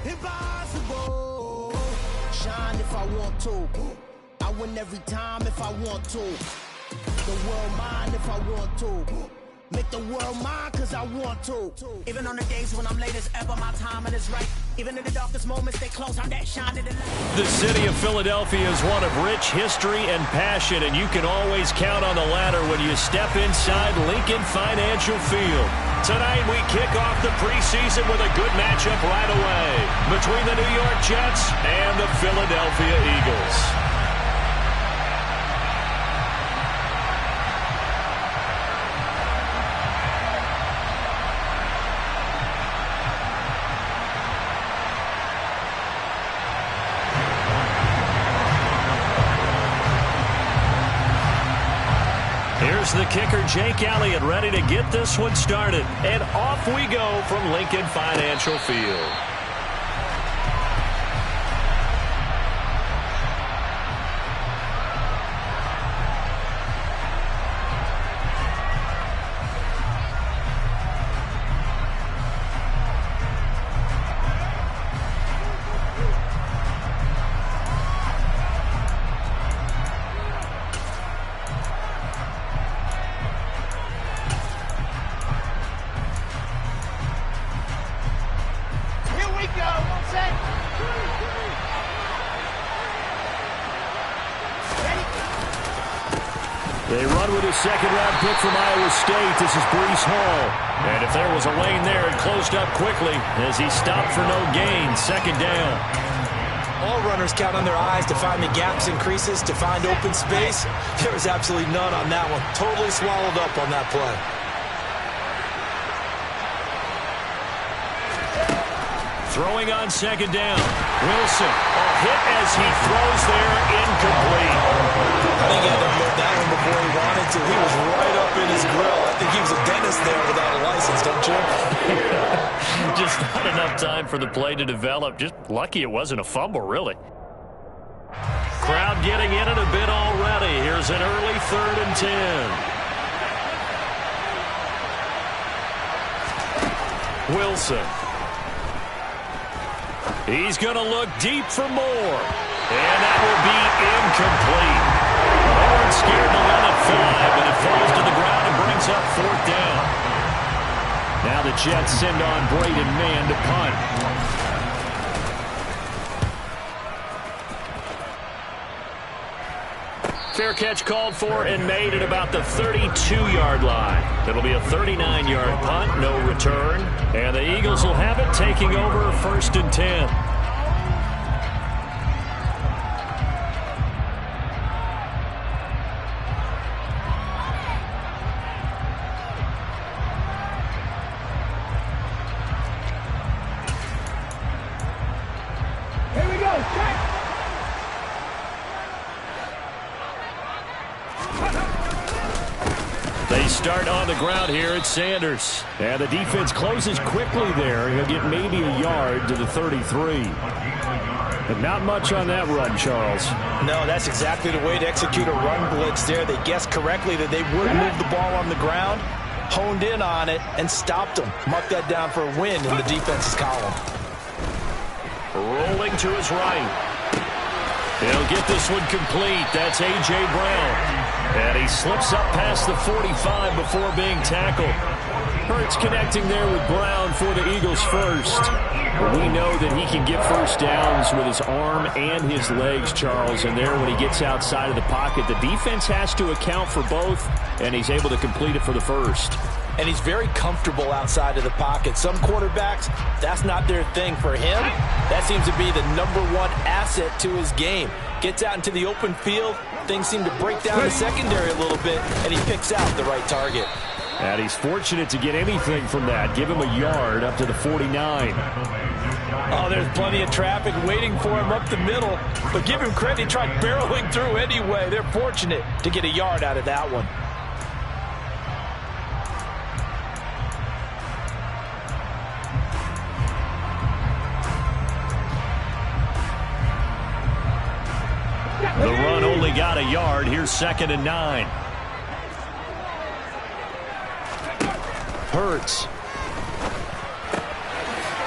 Impossible. Shine if I want to. I win every time if I want to. The world mine if I want to. Make the world mine cause I want to. Even on the days when I'm late as ever, my timing is right. Even in the darkest moments, they close, I'm that shining light. The city of Philadelphia is one of rich history and passion, and you can always count on the latter when you step inside Lincoln Financial Field. Tonight, we kick off the preseason with a good matchup right away between the New York Jets and the Philadelphia Eagles. Here's the kicker, Jake Elliott, ready to get this one started. And off we go from Lincoln Financial Field. They run with a second-round pick from Iowa State. This is Breece Hall. And if there was a lane there, it closed up quickly as he stopped for no gain. Second down. All runners count on their eyes to find the gaps and creases, to find open space. There was absolutely none on that one. Totally swallowed up on that play. Throwing on second down. Wilson, a hit as he throws there, incomplete. I think he had to unload that one before he wanted to. He was right up in his grill. I think he was a dentist there without a license, don't you? Just not enough time for the play to develop. Just lucky it wasn't a fumble, really. Crowd getting in it a bit already. Here's an early 3rd and 10. Wilson. He's going to look deep for more. And that will be incomplete. They weren't scared to run at 5, and it falls to the ground and brings up 4th down. Now the Jets send on Braden Mann to punt. Fair catch called for and made at about the 32-yard line. It'll be a 39-yard punt, no return. And the Eagles will have it, taking over 1st and 10. Here we go. They start on the ground here at Sanders. And the defense closes quickly there. He'll get maybe a yard to the 33. But not much on that run, Charles. No, that's exactly the way to execute a run blitz there. They guessed correctly that they would move the ball on the ground, honed in on it, and stopped them. Mark that down for a win in the defense's column. Rolling to his right. He'll get this one complete. That's A.J. Brown. And he slips up past the 45 before being tackled. Hurts connecting there with Brown for the Eagles first. But we know that he can get first downs with his arm and his legs, Charles. And there when he gets outside of the pocket, the defense has to account for both, and he's able to complete it for the first. And he's very comfortable outside of the pocket. Some quarterbacks, that's not their thing. For him, that seems to be the #1 asset to his game. Gets out into the open field, things seem to break down the secondary a little bit, and he picks out the right target. And he's fortunate to get anything from that. Give him a yard up to the 49. Oh, there's plenty of traffic waiting for him up the middle. But give him credit, he tried barreling through anyway. They're fortunate to get a yard out of that one. The run only got a yard. Here's 2nd and 9. Hurts.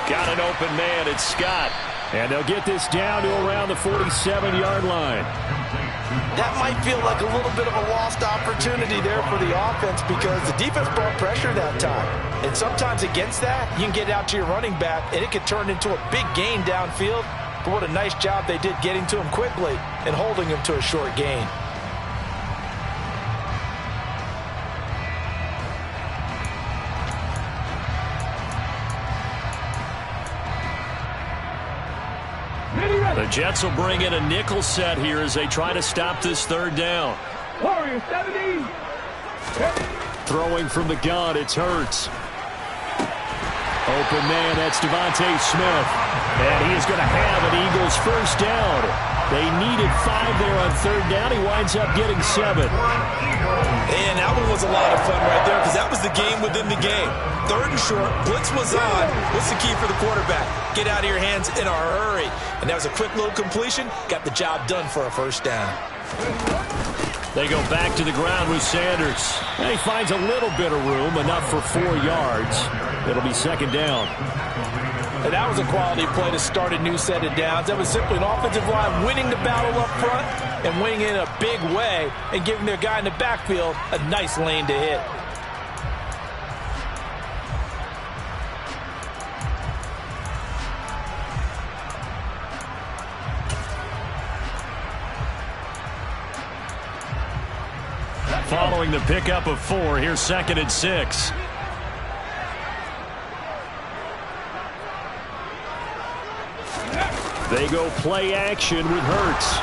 Got an open man. It's Scott. And they'll get this down to around the 47-yard line. That might feel like a little bit of a lost opportunity there for the offense because the defense brought pressure that time. And sometimes against that, you can get out to your running back, and it could turn into a big gain downfield. But what a nice job they did getting to him quickly and holding him to a short gain. The Jets will bring in a nickel set here as they try to stop this third down. Warrior 70. Throwing from the gun, it's Hurts. Open man, that's Devontae Smith. And he is going to have an Eagles first down. They needed 5 there on third down. He winds up getting 7. And that one was a lot of fun right there because that was the game within the game. Third and short, blitz was on. What's the key for the quarterback? Get out of your hands in a hurry. And that was a quick little completion. Got the job done for a first down. They go back to the ground with Sanders. And he finds a little bit of room, enough for 4 yards. It'll be second down. And that was a quality play to start a new set of downs. That was simply an offensive line winning the battle up front and winning in a big way and giving their guy in the backfield a nice lane to hit. Following the pickup of 4, here's 2nd and 6. They go play action with Hurts.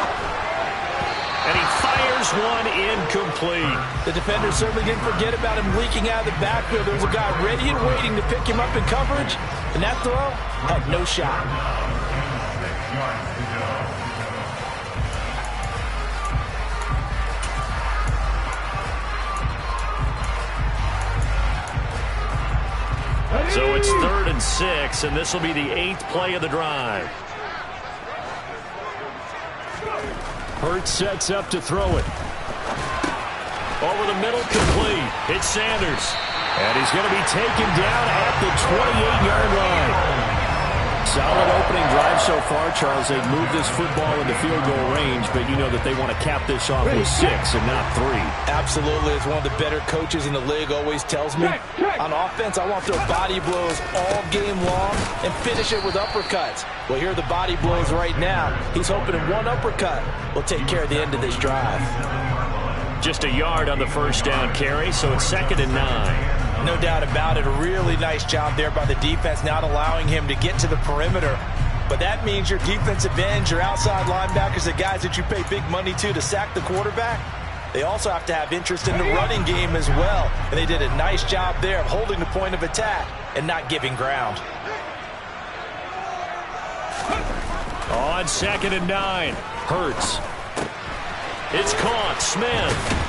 And he fires one incomplete. The defender certainly didn't forget about him leaking out of the backfield. There was a guy ready and waiting to pick him up in coverage, and that throw had no shot. So it's 3rd and 6, and this will be the 8th play of the drive. Hurts sets up to throw it. Over the middle, complete. It's Sanders. And he's going to be taken down at the 28-yard line. Solid opening drive so far, Charles. They've moved this football into field goal range, but you know that they want to cap this off with 6 and not 3. Absolutely. As one of the better coaches in the league always tells me, on offense, I want their body blows all game long and finish it with uppercuts. Well, here are the body blows right now. He's hoping in one uppercut will take care of the end of this drive. Just a yard on the first down carry, so it's 2nd and 9. No doubt about it. A really nice job there by the defense, not allowing him to get to the perimeter. But that means your defensive ends, your outside linebackers, the guys that you pay big money to sack the quarterback, they also have to have interest in the running game as well. And they did a nice job there of holding the point of attack and not giving ground. On 2nd and 9, Hurts. It's caught. Smith.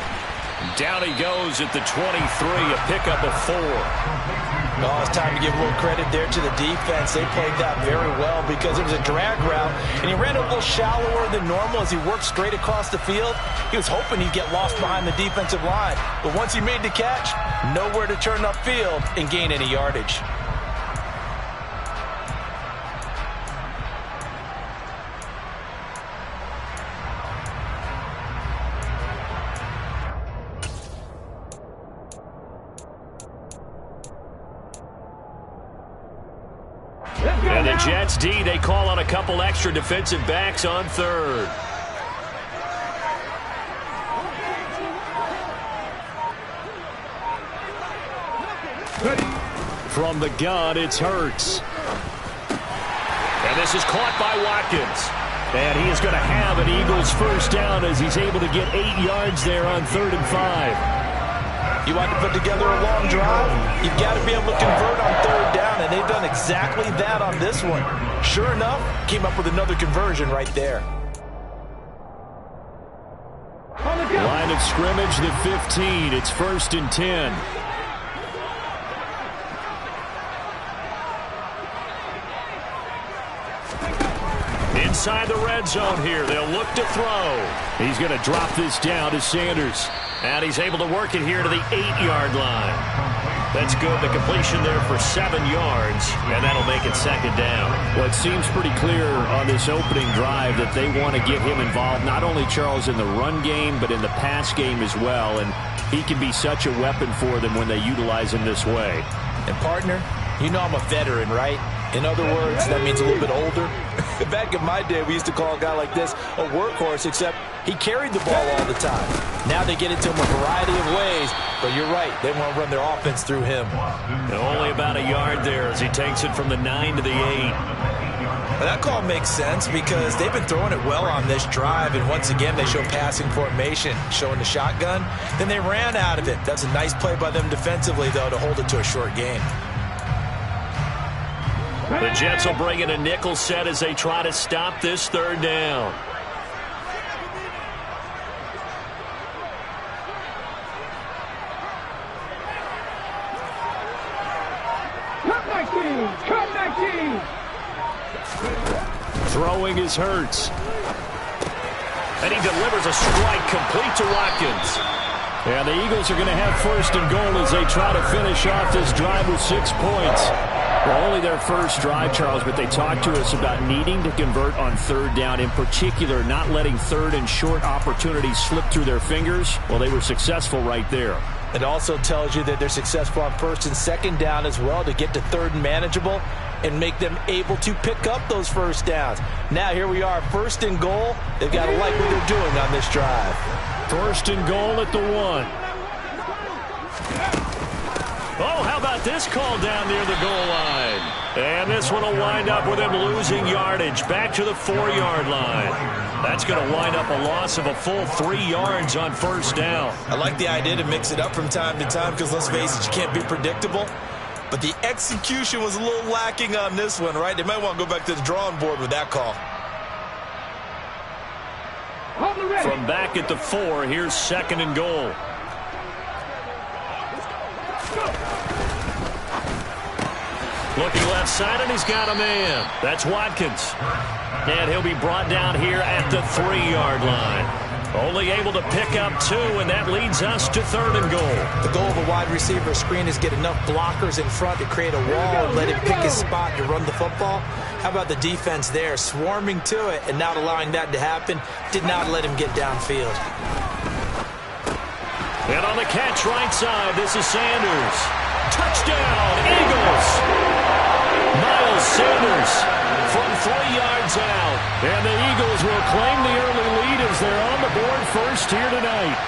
Down he goes at the 23, a pickup of 4. Oh, it's time to give a little credit there to the defense. They played that very well because it was a drag route, and he ran a little shallower than normal as he worked straight across the field. He was hoping he'd get lost behind the defensive line, but once he made the catch, nowhere to turn upfield and gain any yardage. And the Jets D, they call on a couple extra defensive backs on 3rd. From the gun, it's Hurts. And this is caught by Watkins. And he is going to have an Eagles first down as he's able to get 8 yards there on 3rd and 5. You want to put together a long drive, you've got to be able to convert on 3rd down, and they've done exactly that on this one. Sure enough, came up with another conversion right there. Line of scrimmage, the 15. It's 1st and 10. Inside the red zone here. They'll look to throw. He's going to drop this down to Sanders. And he's able to work it here to the 8-yard line. That's good. The completion there for 7 yards, and that'll make it second down. Well, it seems pretty clear on this opening drive that they want to get him involved, not only, Charles, in the run game, but in the pass game as well. And he can be such a weapon for them when they utilize him this way. And, partner, you know I'm a veteran, right? In other words, that means a little bit older. Back in my day, we used to call a guy like this a workhorse, except he carried the ball all the time. Now they get it to him a variety of ways, but you're right. They want to run their offense through him. And only about a yard there as he takes it from the 9 to the 8. Well, that call makes sense because they've been throwing it well on this drive, and once again they show passing formation, showing the shotgun. Then they ran out of it. That's a nice play by them defensively, though, to hold it to a short game. The Jets will bring in a nickel set as they try to stop this third down. Throwing is Hurts. And he delivers a strike complete to Watkins. And the Eagles are going to have first and goal as they try to finish off this drive with 6 points. Well, only their first drive, Charles, but they talked to us about needing to convert on third down, in particular not letting third and short opportunities slip through their fingers. Well, they were successful right there. It also tells you that they're successful on first and second down as well to get to third and manageable and make them able to pick up those first downs. Now here we are, first and goal. They've got to like what they're doing on this drive. First and goal at the 1. Oh, how about this call down near the goal line? And this one will wind up with him losing yardage back to the 4-yard line. That's going to wind up a loss of a full 3 yards on first down. I like the idea to mix it up from time to time because, let's face it, you can't be predictable. But the execution was a little lacking on this one, right? They might want to go back to the drawing board with that call. From back at the 4, here's second and goal. Looking left side, and he's got a man. That's Watkins. And he'll be brought down here at the 3-yard line. Only able to pick up 2, and that leads us to third and goal. The goal of a wide receiver screen is get enough blockers in front to create a wall and let him pick his spot to run the football. How about the defense there, swarming to it and not allowing that to happen? Did not let him get downfield. And on the catch right side, this is Sanders. Touchdown, Eagles! Miles Sanders from 3 yards out. And the Eagles will claim the early lead as they're on the board first here tonight.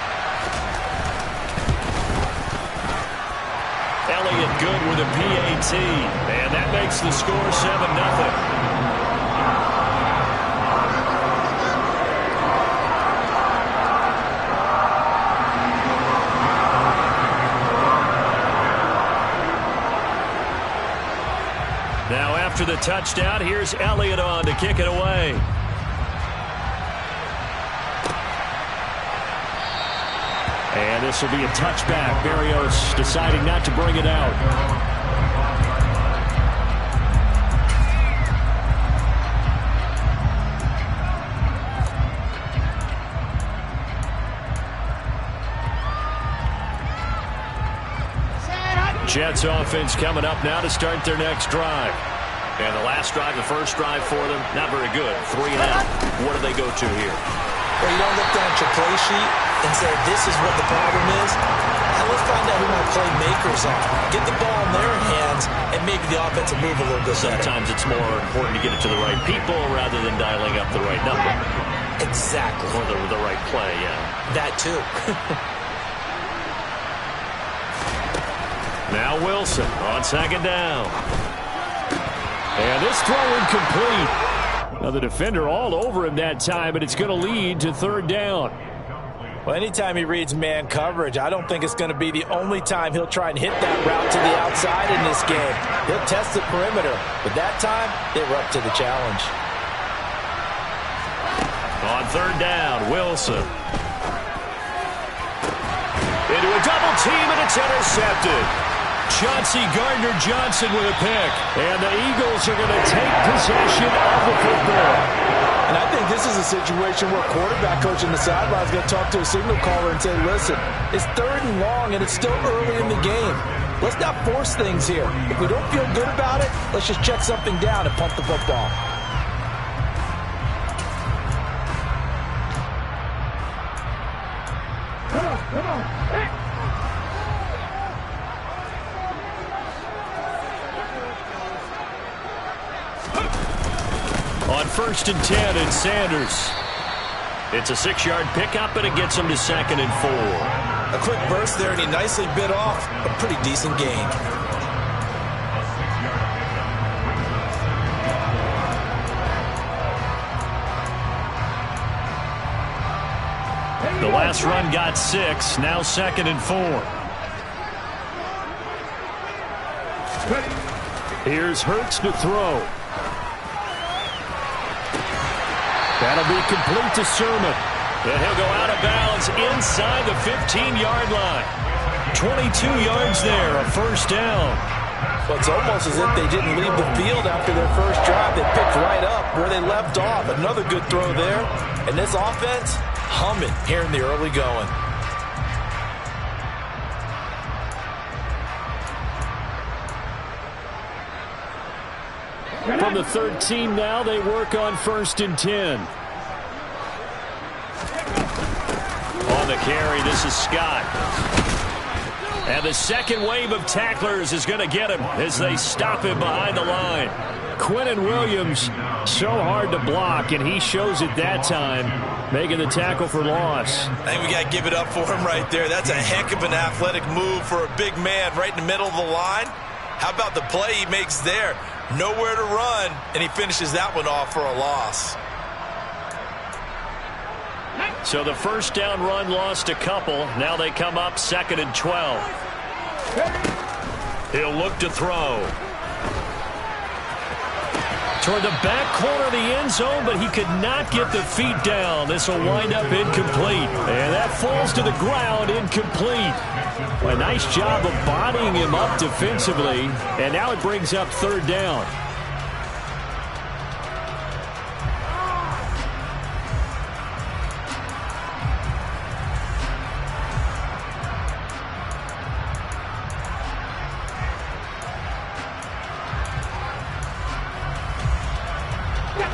Elliott good with a PAT. And that makes the score 7-0. Now after the touchdown, here's Elliott on to kick it away. And this will be a touchback. Berrios deciding not to bring it out. Jets offense coming up now to start their next drive. And the last drive, the first drive for them, not very good. 3 and out. What do they go to here? Well, you don't look down at your play sheet and say, this is what the problem is. Now let's find out who my playmakers are. Get the ball in their hands, and maybe the offense will move a little bit better. Sometimes it's more important to get it to the right people rather than dialing up the right number. Exactly. Or the right play, yeah. That too. Now Wilson on second down. And this throw incomplete. Now the defender all over him that time, but it's going to lead to third down. Well, anytime he reads man coverage, I don't think it's going to be the only time he'll try and hit that route to the outside in this game. He'll test the perimeter, but that time they were up to the challenge. On third down, Wilson. Into a double team, and it's intercepted. Chauncey Gardner-Johnson with a pick. And the Eagles are going to take possession of the football. And I think this is a situation where quarterback coach in the sideline is going to talk to a signal caller and say, listen, it's third and long, and it's still early in the game. let's not force things here. If we don't feel good about it, let's just check something down and punt the football. On 1st and 10, it's Sanders. It's a 6-yard pickup, and it gets him to 2nd and 4. A quick burst there, and he nicely bit off a pretty decent gain. The last run got 6, now 2nd and 4. Here's Hurts to throw. That'll be complete to Sermon. And he'll go out of bounds inside the 15-yard line. 22 yards there, a first down. Well, it's almost as if they didn't leave the field after their first drive. They picked right up where they left off. Another good throw there. And this offense, humming here in the early going. From the 13 now, they work on 1st and 10. On the carry, this is Scott. And the second wave of tacklers is going to get him as they stop him behind the line. Quinnen Williams, so hard to block, and he shows it that time, making the tackle for loss. I think we got to give it up for him right there. That's a heck of an athletic move for a big man right in the middle of the line. How about the play he makes there? Nowhere to run, and he finishes that one off for a loss. So the first down run lost a couple. Now they come up 2nd and 12. He'll look to throw. Toward the back corner of the end zone, but he could not get the feet down. This will wind up incomplete. And that falls to the ground, incomplete. A nice job of bodying him up defensively. And now it brings up 3rd down.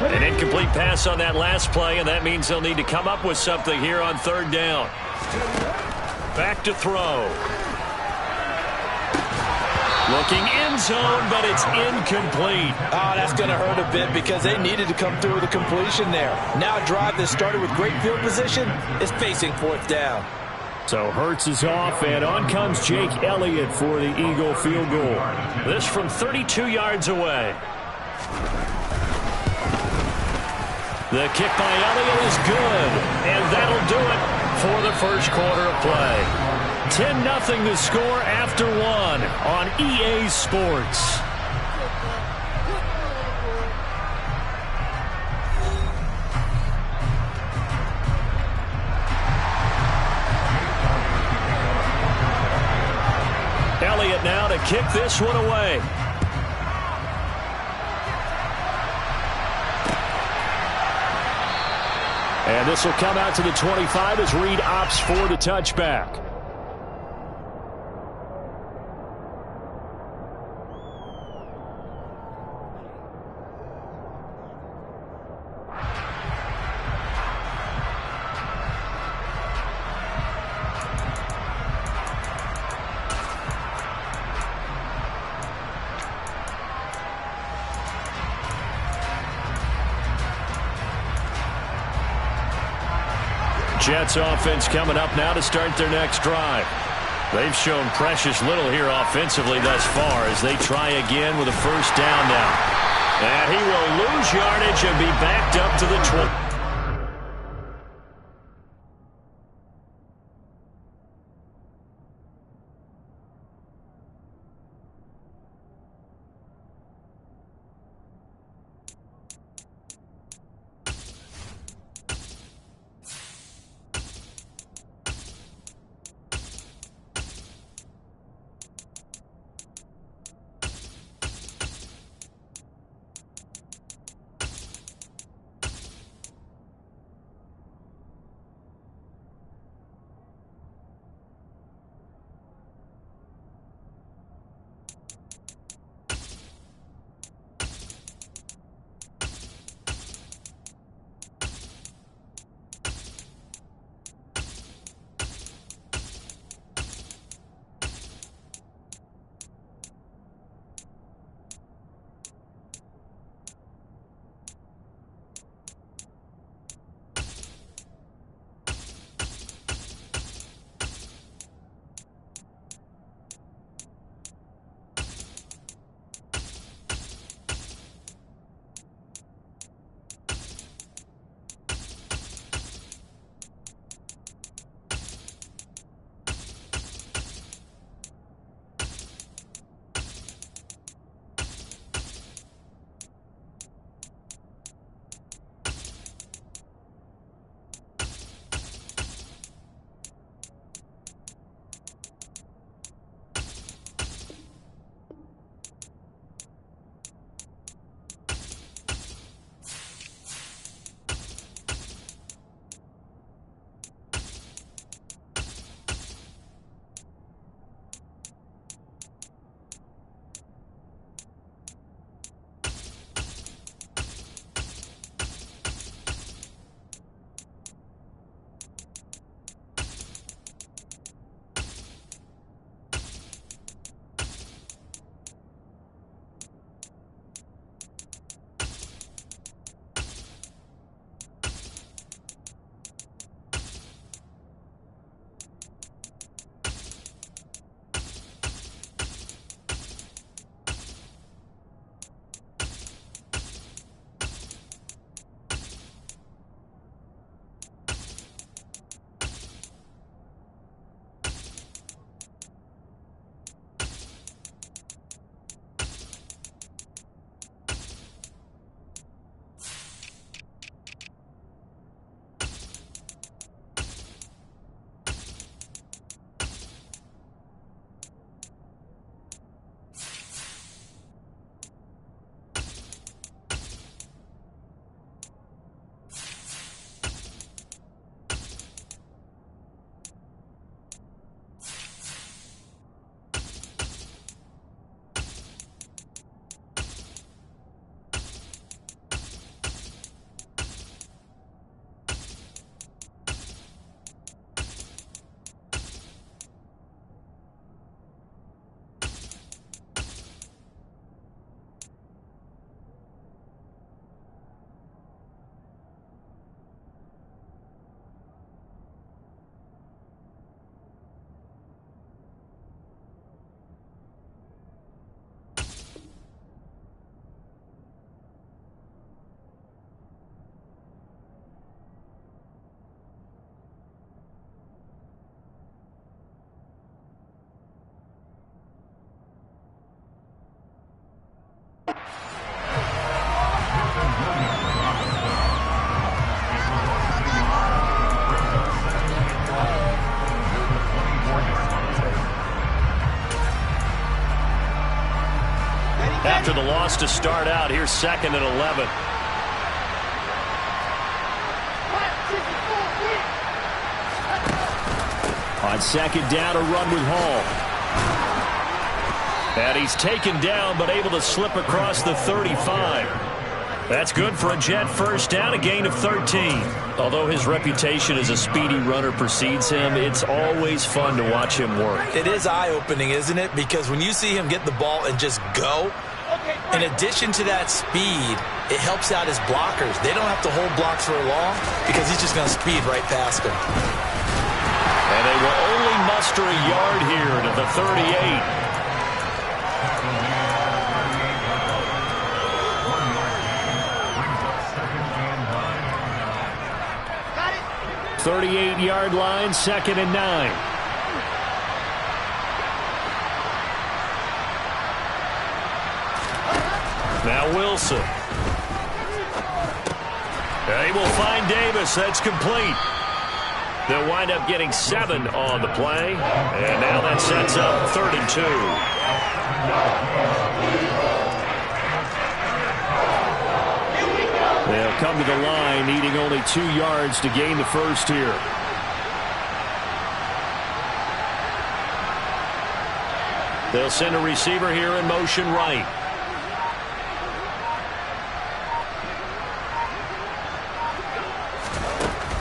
An incomplete pass on that last play, and that means they'll need to come up with something here on 3rd down. Back to throw. Looking end zone, but it's incomplete. Oh, that's going to hurt a bit because they needed to come through with a completion there. Now a drive that started with great field position is facing 4th down. So Hurts is off, and on comes Jake Elliott for the Eagle field goal. This from 32 yards away. The kick by Elliott is good, and that'll do it for the first quarter of play. 10-0 to score after 1 on EA Sports. Elliott now to kick this one away. And this will come out to the 25 as Reed opts for the touchback. Jets offense coming up now to start their next drive. They've shown precious little here offensively thus far as they try again with a first down now. And he will lose yardage and be backed up to the 20. after the loss to start out. Here's 2nd and 11. On 2nd down, a run with Hall. And he's taken down, but able to slip across the 35. That's good for a Jet first down, a gain of 13. Although his reputation as a speedy runner precedes him, it's always fun to watch him work. It is eye-opening, isn't it? Because when you see him get the ball and just go, in addition to that speed, it helps out his blockers. They don't have to hold blocks for long because he's just going to speed right past them. And they will only muster a yard here to the 38. 38-yard line, 2nd and 9. Now Wilson. And he will find Davis. That's complete. They'll wind up getting 7 on the play. And now that sets up 3rd and 2. They'll come to the line, needing only 2 yards to gain the first here. They'll send a receiver here in motion right.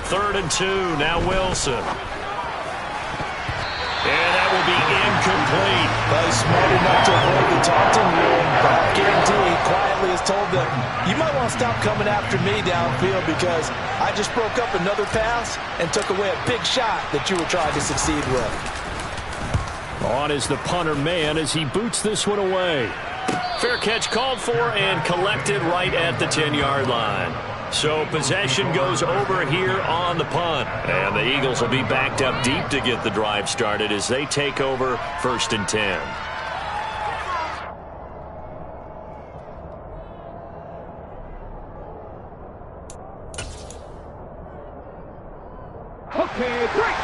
Third and 2, now Wilson. And that will be incomplete. Well, he's smart enough to avoid the taunting rule, but I guarantee he quietly has told them, you might want to stop coming after me downfield because I just broke up another pass and took away a big shot that you were trying to succeed with. On is the punter man as he boots this one away. Fair catch called for and collected right at the 10-yard line. So possession goes over here on the punt. And the Eagles will be backed up deep to get the drive started as they take over 1st and 10.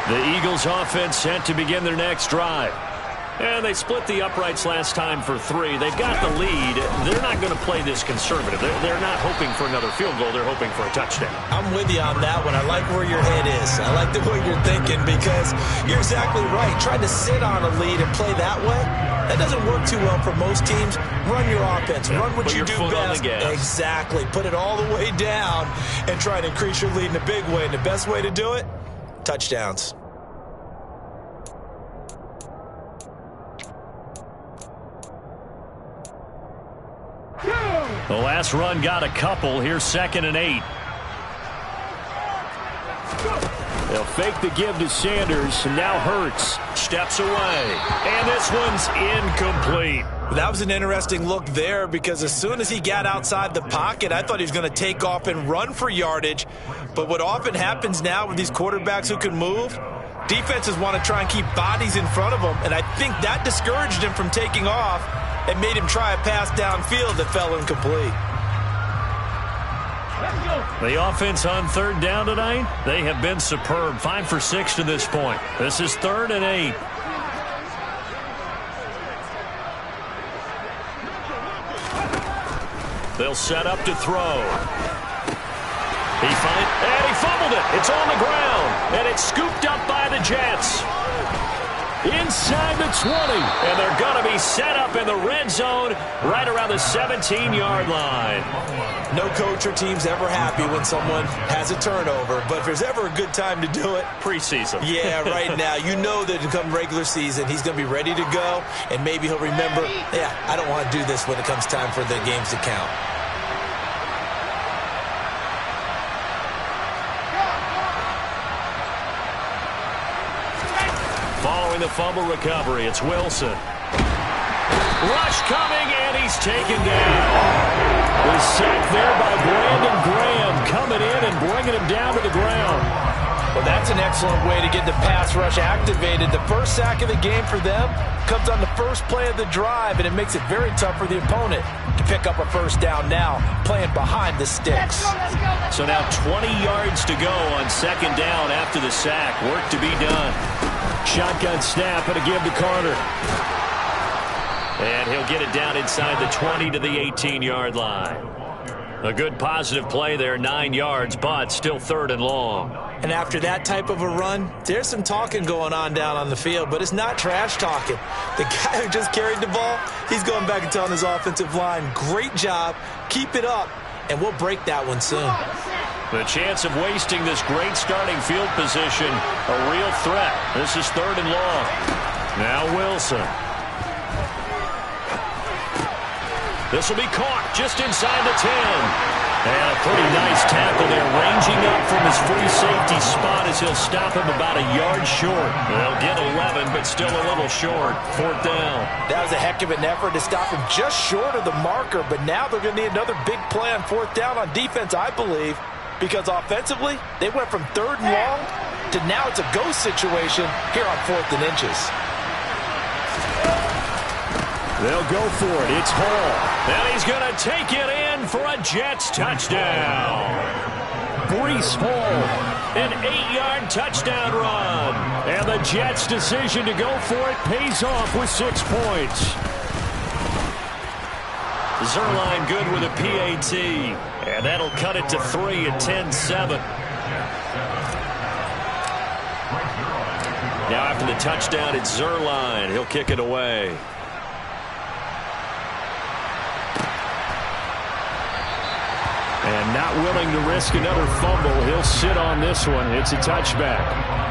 The Eagles offense set to begin their next drive. And they split the uprights last time for 3. They've got the lead. They're not going to play this conservative. They're not hoping for another field goal. They're hoping for a touchdown. I'm with you on that one. I like where your head is. I like the way you're thinking because you're exactly right. Trying to sit on a lead and play that way, that doesn't work too well for most teams. Run your offense. Run what you do best. Exactly. Put it all the way down and try to increase your lead in a big way. And the best way to do it, touchdowns. The last run got a couple. Here's 2nd and 8. They'll fake the give to Sanders, and now Hurts Steps away. And this one's incomplete. That was an interesting look there because as soon as he got outside the pocket, I thought he was going to take off and run for yardage. But what often happens now with these quarterbacks who can move, defenses want to try and keep bodies in front of them, and I think that discouraged him from taking off and made him try a pass downfield that fell incomplete. The offense on 3rd down tonight, they have been superb. 5 for 6 to this point. This is 3rd and 8. They'll set up to throw. He fumbled it. It's on the ground, and it's scooped up by the Jets. Inside the 20. And they're going to be set up in the red zone right around the 17-yard line. No coach or team's ever happy when someone has a turnover, but if there's ever a good time to do it, preseason. Yeah, right now. You know that come regular season, he's going to be ready to go, and maybe he'll remember, yeah, I don't want to do this when it comes time for the games to count. Following the fumble recovery, it's Wilson. Rush coming, and he's taken down. The sack there by Brandon Graham coming in and bringing him down to the ground. Well, that's an excellent way to get the pass rush activated. The first sack of the game for them comes on the first play of the drive, and it makes it very tough for the opponent to pick up a first down now, playing behind the sticks. So now 20 yards to go on 2nd down after the sack. Work to be done. Shotgun snap and a give to Carter. And he'll get it down inside the 20 to the 18-yard line. A good positive play there, 9 yards, but still 3rd and long. And after that type of a run, there's some talking going on down on the field, but it's not trash talking. The guy who just carried the ball, he's going back and telling his offensive line, great job, keep it up, and we'll break that one soon. The chance of wasting this great starting field position, a real threat. This is 3rd and long. Now Wilson. This will be caught just inside the 10. And a pretty nice tackle there, ranging up from his free safety spot as he'll stop him about a yard short. They'll get 11, but still a little short. 4th down. That was a heck of an effort to stop him just short of the marker, but now they're going to need another big play on 4th down on defense, I believe, because offensively, they went from 3rd and long to now it's a go situation here on 4th and inches. They'll go for it. It's Hall. And he's going to take it in for a Jets touchdown. Breece Hall, an 8-yard touchdown run. And the Jets' decision to go for it pays off with 6 points. Zerline good with a PAT. And that'll cut it to 3 at 10-7. Now after the touchdown, it's Zerline. He'll kick it away. And not willing to risk another fumble. He'll sit on this one. It's a touchback.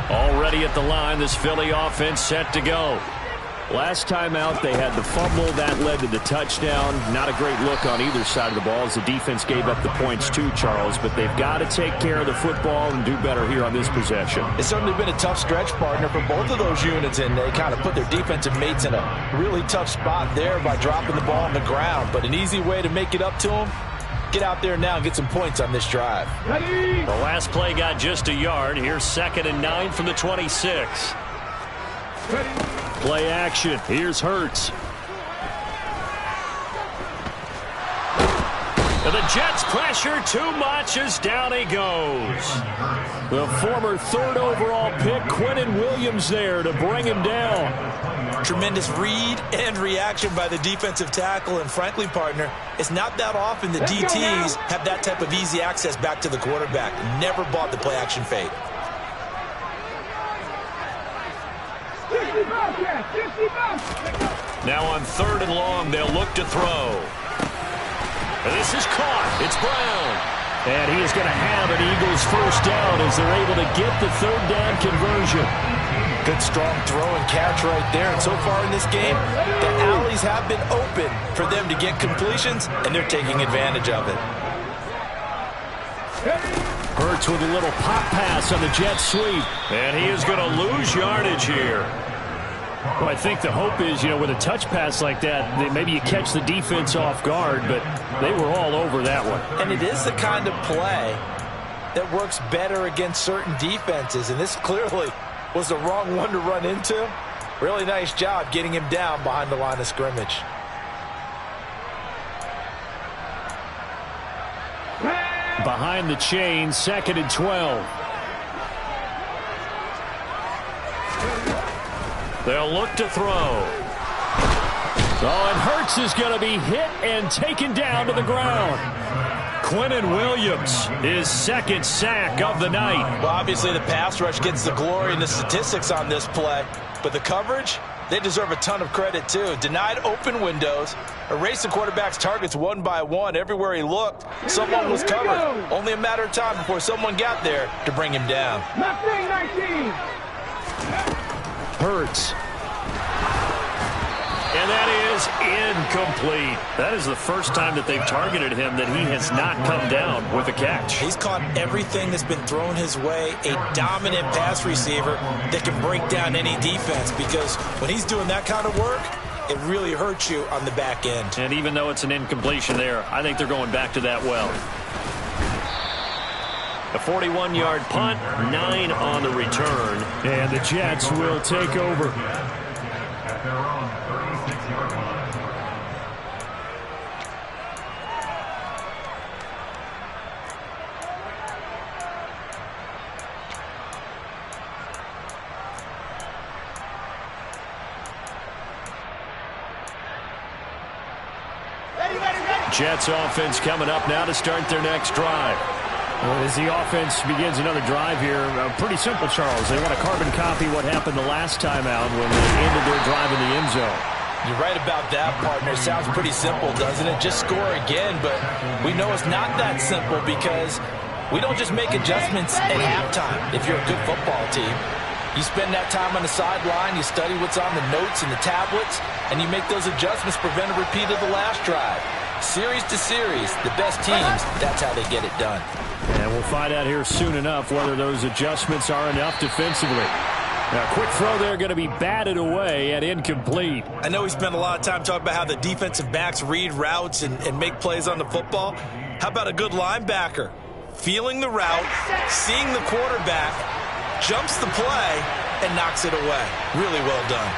Already at the line, this Philly offense set to go. Last time out, they had the fumble. That led to the touchdown. Not a great look on either side of the ball as the defense gave up the points too, Charles. But they've got to take care of the football and do better here on this possession. It's certainly been a tough stretch, partner, for both of those units, and they kind of put their defensive mates in a really tough spot there by dropping the ball on the ground. But an easy way to make it up to them, get out there now and get some points on this drive. The last play got just a yard. Here's 2nd and 9 from the 26. Play action. Here's Hurts. And the Jets pressure too much as down he goes. The former 3rd overall pick, Quinnen Williams, there to bring him down. Tremendous read and reaction by the defensive tackle, and frankly, partner, it's not that often the DTs have that type of easy access back to the quarterback. Never bought the play action fake. Now on 3rd and long, they'll look to throw. And this is caught. It's Brown. And he is going to have an Eagles 1st down as they're able to get the 3rd down conversion. Good strong throw and catch right there. And so far in this game, the alleys have been open for them to get completions, and they're taking advantage of it. Hurts with a little pop pass on the jet sweep. And he is going to lose yardage here. Well, I think the hope is, with a touch pass like that, maybe you catch the defense off guard, but they were all over that one. And it is the kind of play that works better against certain defenses, and this clearly was the wrong one to run into. Really nice job getting him down behind the line of scrimmage. Behind the chain, 2nd and 12. They'll look to throw. Oh, and Hurts is going to be hit and taken down to the ground. Quinnen Williams, his 2nd sack of the night. Well, obviously the pass rush gets the glory and the statistics on this play, but the coverage, they deserve a ton of credit too. Denied open windows, erased the quarterback's targets one by one. Everywhere he looked, someone was covered. Only a matter of time before someone got there to bring him down. Hurts. And that is incomplete. That is the first time that they've targeted him that he has not come down with a catch. He's caught everything that's been thrown his way. A dominant pass receiver that can break down any defense, because when he's doing that kind of work, it really hurts you on the back end. And even though it's an incompletion there, I think they're going back to that well. A 41-yard punt, 9 on the return. And the Jets will take over. Jets offense coming up now to start their next drive. Well, as the offense begins another drive here, pretty simple, Charles. They want to carbon copy what happened the last time out when they ended their drive in the end zone. You're right about that, partner. Sounds pretty simple, doesn't it? Just score again, but we know it's not that simple, because we don't just make adjustments at halftime if you're a good football team. You spend that time on the sideline, you study what's on the notes and the tablets, and you make those adjustments, prevent a repeat of the last drive. Series to series, the best teams, that's how they get it done. And we'll find out here soon enough whether those adjustments are enough defensively. Now, quick throw there, going to be batted away at incomplete. I know we spent a lot of time talking about how the defensive backs read routes and make plays on the football. How about a good linebacker? Feeling the route, seeing the quarterback, jumps the play, and knocks it away. Really well done.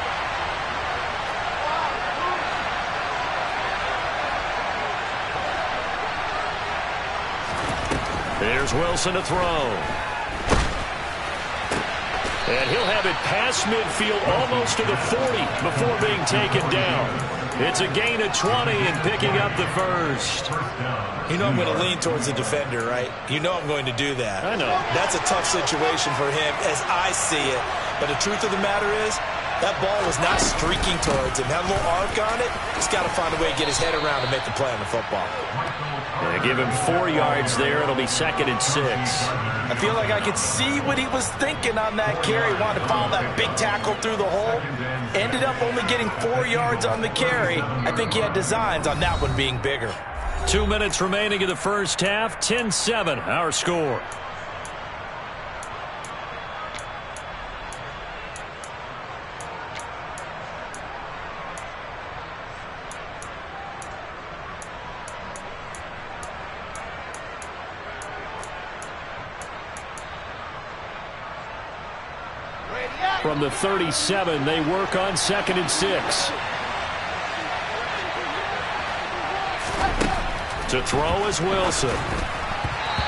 There's Wilson to throw. And he'll have it past midfield, almost to the 40 before being taken down. It's a gain of 20 and picking up the first. You know I'm going to lean towards the defender, right? You know I'm going to do that. I know. That's a tough situation for him as I see it. But the truth of the matter is, that ball was not streaking towards him. Had a little arc on it. He's got to find a way to get his head around and make the play on the football. They give him 4 yards there. It'll be 2nd and 6. I feel like I could see what he was thinking on that carry. Wanted to follow that big tackle through the hole. Ended up only getting 4 yards on the carry. I think he had designs on that one being bigger. 2 minutes remaining in the first half. 10-7, our score. From the 37, they work on 2nd and 6. To throw is Wilson.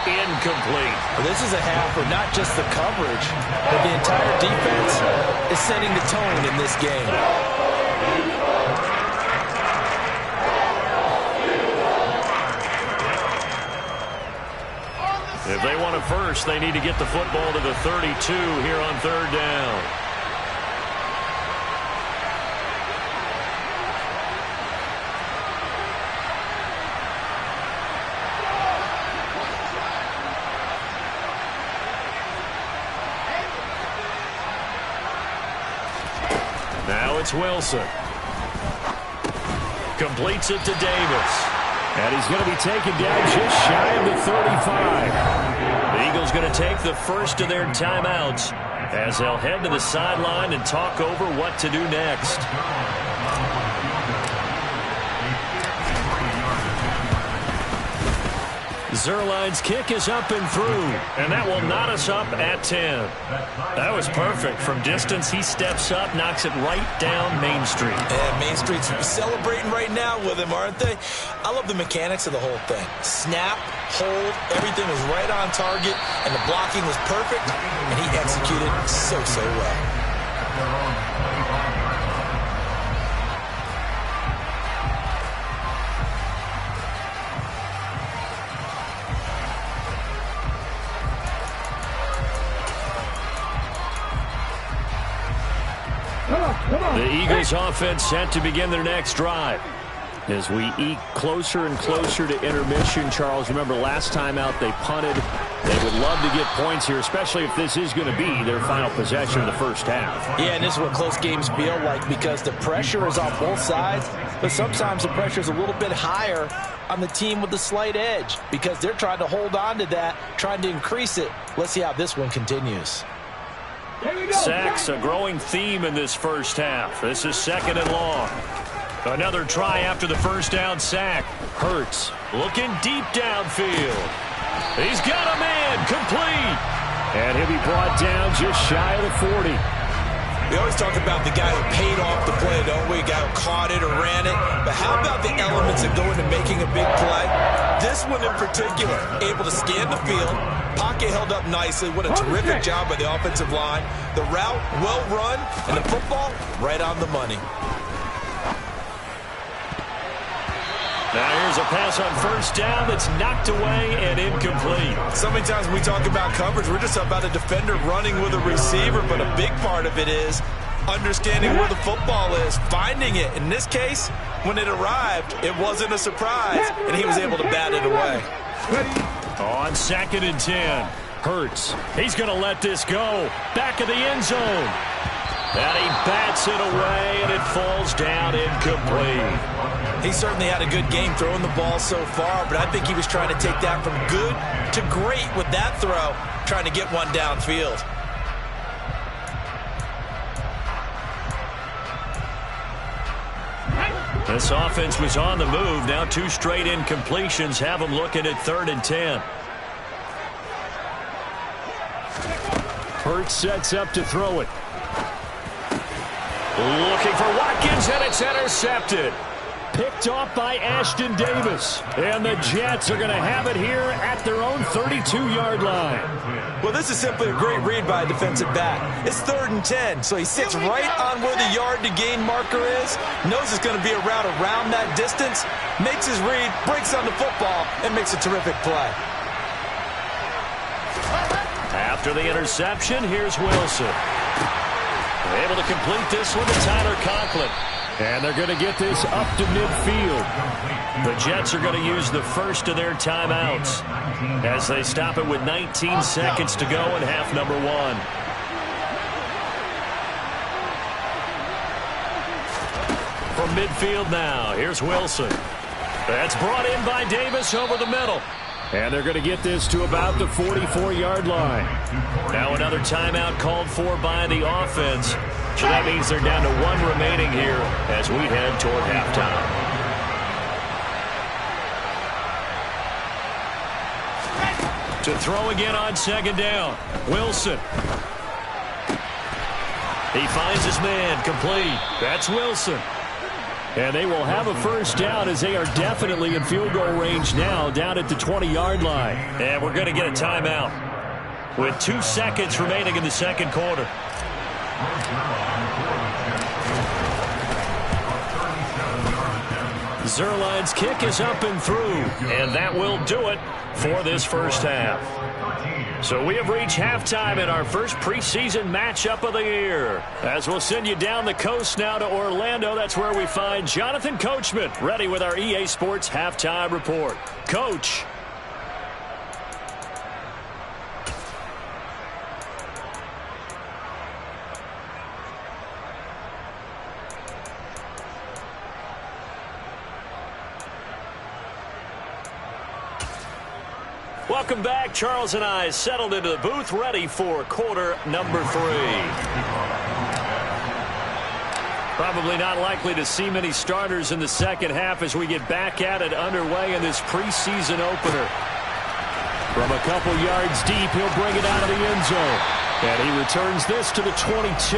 Incomplete. Well, this is a half where not just the coverage, but the entire defense is setting the tone in this game. If they want a first, they need to get the football to the 32 here on 3rd down. Now it's Wilson. Completes it to Davis. And he's going to be taken down just shy of the 35. The Eagles going to take the first of their timeouts as they'll head to the sideline and talk over what to do next. Zerline's kick is up and through, and that will knot us up at 10. That was perfect. From distance, he steps up, knocks it right down Main Street. And Main Street's celebrating right now with him, aren't they? I love the mechanics of the whole thing. Snap, hold, everything was right on target, and the blocking was perfect, and he executed so well. The Eagles offense set to begin their next drive. As we eke closer and closer to intermission, Charles, remember last time out they punted. They would love to get points here, especially if this is going to be their final possession of the first half. Yeah, and this is what close games feel like because the pressure is on both sides, but sometimes the pressure is a little bit higher on the team with the slight edge because they're trying to hold on to that, trying to increase it. Let's see how this one continues. Sacks, a growing theme in this first half. This is 2nd and long. Another try after the first down sack. Hurts looking deep downfield. He's got a man complete. And he'll be brought down just shy of the 40. We always talk about the guy who paid off the play, don't we? A guy who caught it or ran it. But how about the elements that go into making a big play? This one in particular, able to scan the field. Pocket held up nicely. What a terrific job by the offensive line. The route, well run, and the football, right on the money. Now here's a pass on first down that's knocked away and incomplete. So many times when we talk about coverage, we're just about a defender running with a receiver, but a big part of it is understanding where the football is, finding it. In this case, when it arrived, it wasn't a surprise, and he was able to bat it away. On 2nd and 10, Hurts. He's going to let this go. Back of the end zone. And he bats it away, and it falls down incomplete. He certainly had a good game throwing the ball so far, but I think he was trying to take that from good to great with that throw, trying to get one downfield. This offense was on the move. Now 2 straight incompletions have them looking at 3rd and 10. Hurts sets up to throw it. Looking for Watkins, and it's intercepted. Picked off by Ashton Davis. And the Jets are going to have it here at their own 32-yard line. Well, this is simply a great read by a defensive back. It's 3rd and 10, so he sits right on where the yard-to-gain marker is, knows it's going to be a route around that distance, makes his read, breaks on the football, and makes a terrific play. After the interception, here's Wilson. Able to complete this one to Tyler Conklin. And they're going to get this up to midfield. The Jets are going to use the first of their timeouts as they stop it with 19 seconds to go in half number 1. From midfield now, here's Wilson. That's brought in by Davis over the middle. And they're going to get this to about the 44-yard line. Now another timeout called for by the offense. So that means they're down to 1 remaining here as we head toward halftime. To throw again on 2nd down. Wilson. He finds his man complete. That's Wilson. And they will have a first down as they are definitely in field goal range now, down at the 20-yard line. And we're going to get a timeout with 2 seconds remaining in the second quarter. Zerline's kick is up and through, and that will do it for this first half. So we have reached halftime in our first preseason matchup of the year. As we'll send you down the coast now to Orlando, that's where we find Jonathan Coachman, ready with our EA Sports halftime report. Coach. Welcome back. Charles and I settled into the booth, ready for quarter number 3. Probably not likely to see many starters in the second half as we get back at it underway in this preseason opener. From a couple yards deep, he'll bring it out of the end zone. And he returns this to the 22.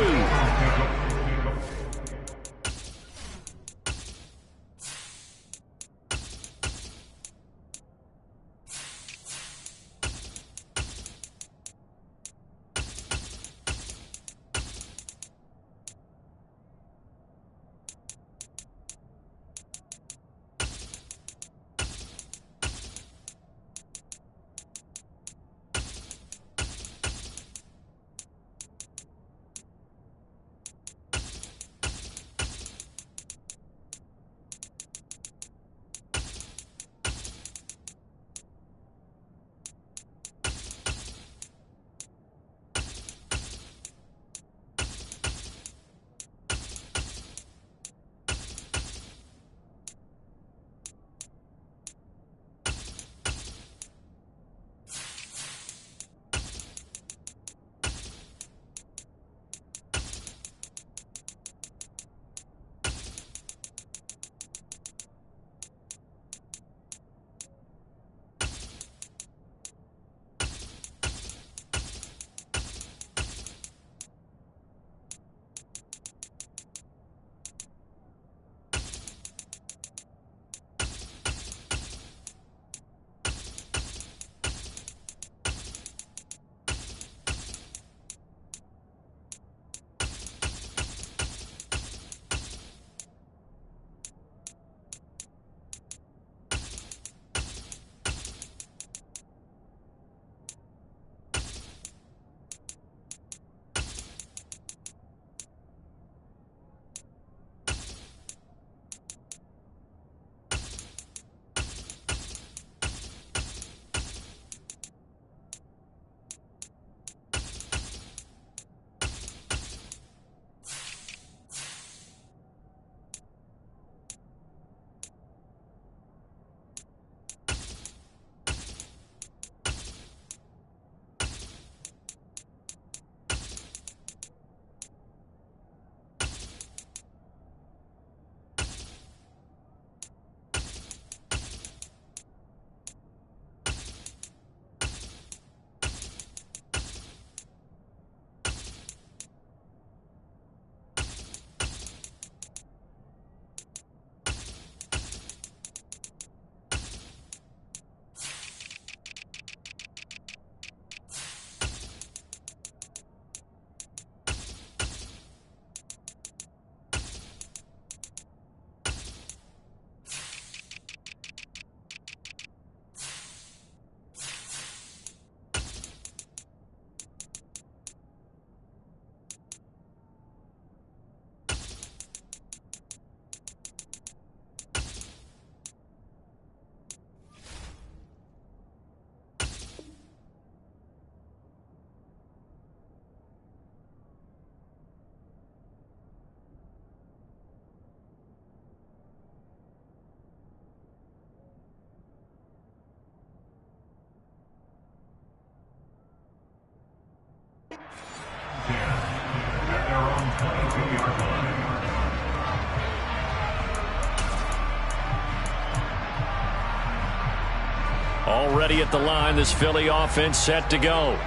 Already at the line, this Philly offense set to go.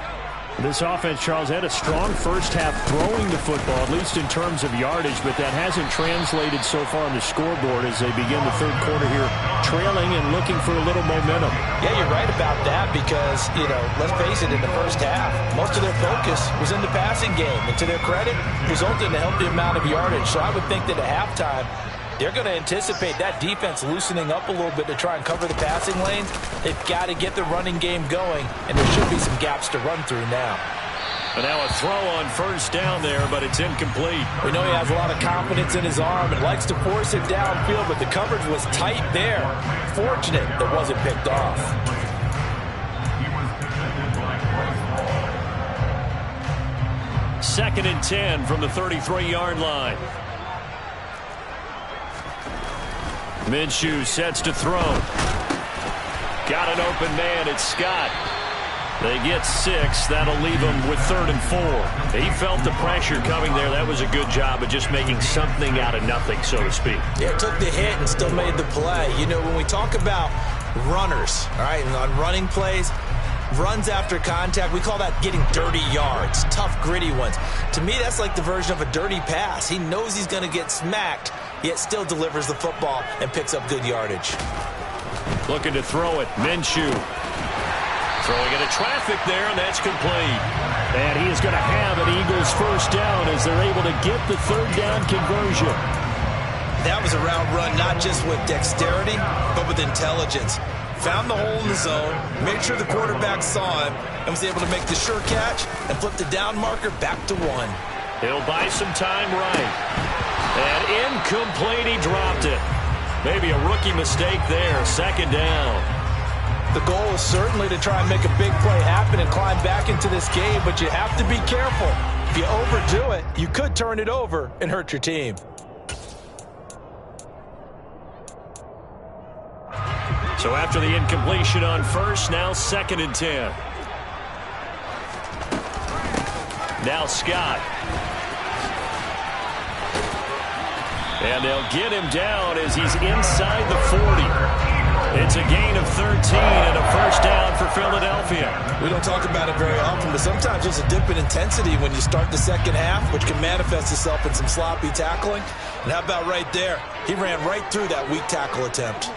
This offense, Charles, had a strong first half throwing the football, at least in terms of yardage, but that hasn't translated so far on the scoreboard as they begin the third quarter here, trailing and looking for a little momentum. Yeah, you're right about that because, let's face it, in the first half, most of their focus was in the passing game. And to their credit, resulted in a healthy amount of yardage. So I would think that at halftime, they're going to anticipate that defense loosening up a little bit to try and cover the passing lanes. They've got to get the running game going, and there should be some gaps to run through now. And now a throw on first down there, but it's incomplete. We know he has a lot of confidence in his arm and likes to force it downfield, but the coverage was tight there. Fortunate that wasn't picked off. Second and 10 from the 33-yard line. Minshew sets to throw. Got an open man. It's Scott. They get 6. That'll leave them with 3rd and 4. He felt the pressure coming there. That was a good job of just making something out of nothing, so to speak. Yeah, took the hit and still made the play. When we talk about runners, all right, and on running plays, runs after contact, we call that getting dirty yards, tough, gritty ones. To me, that's like the version of a dirty pass. He knows he's going to get smacked, yet still delivers the football and picks up good yardage. Looking to throw it. Minshew throwing into traffic there, and that's complete. And he is going to have an Eagles first down as they're able to get the third down conversion. That was a route run not just with dexterity, but with intelligence. Found the hole in the zone, made sure the quarterback saw him, and was able to make the sure catch and flip the down marker back to 1. He'll buy some time right. And incomplete, he dropped it. Maybe a rookie mistake there, second down. The goal is certainly to try and make a big play happen and climb back into this game, but you have to be careful. If you overdo it, you could turn it over and hurt your team. So after the incompletion on first, now 2nd and 10. Now Scott. And they'll get him down as he's inside the 40. It's a gain of 13 and a first down for Philadelphia. We don't talk about it very often, but sometimes there's a dip in intensity when you start the second half, which can manifest itself in some sloppy tackling. And how about right there? He ran right through that weak tackle attempt.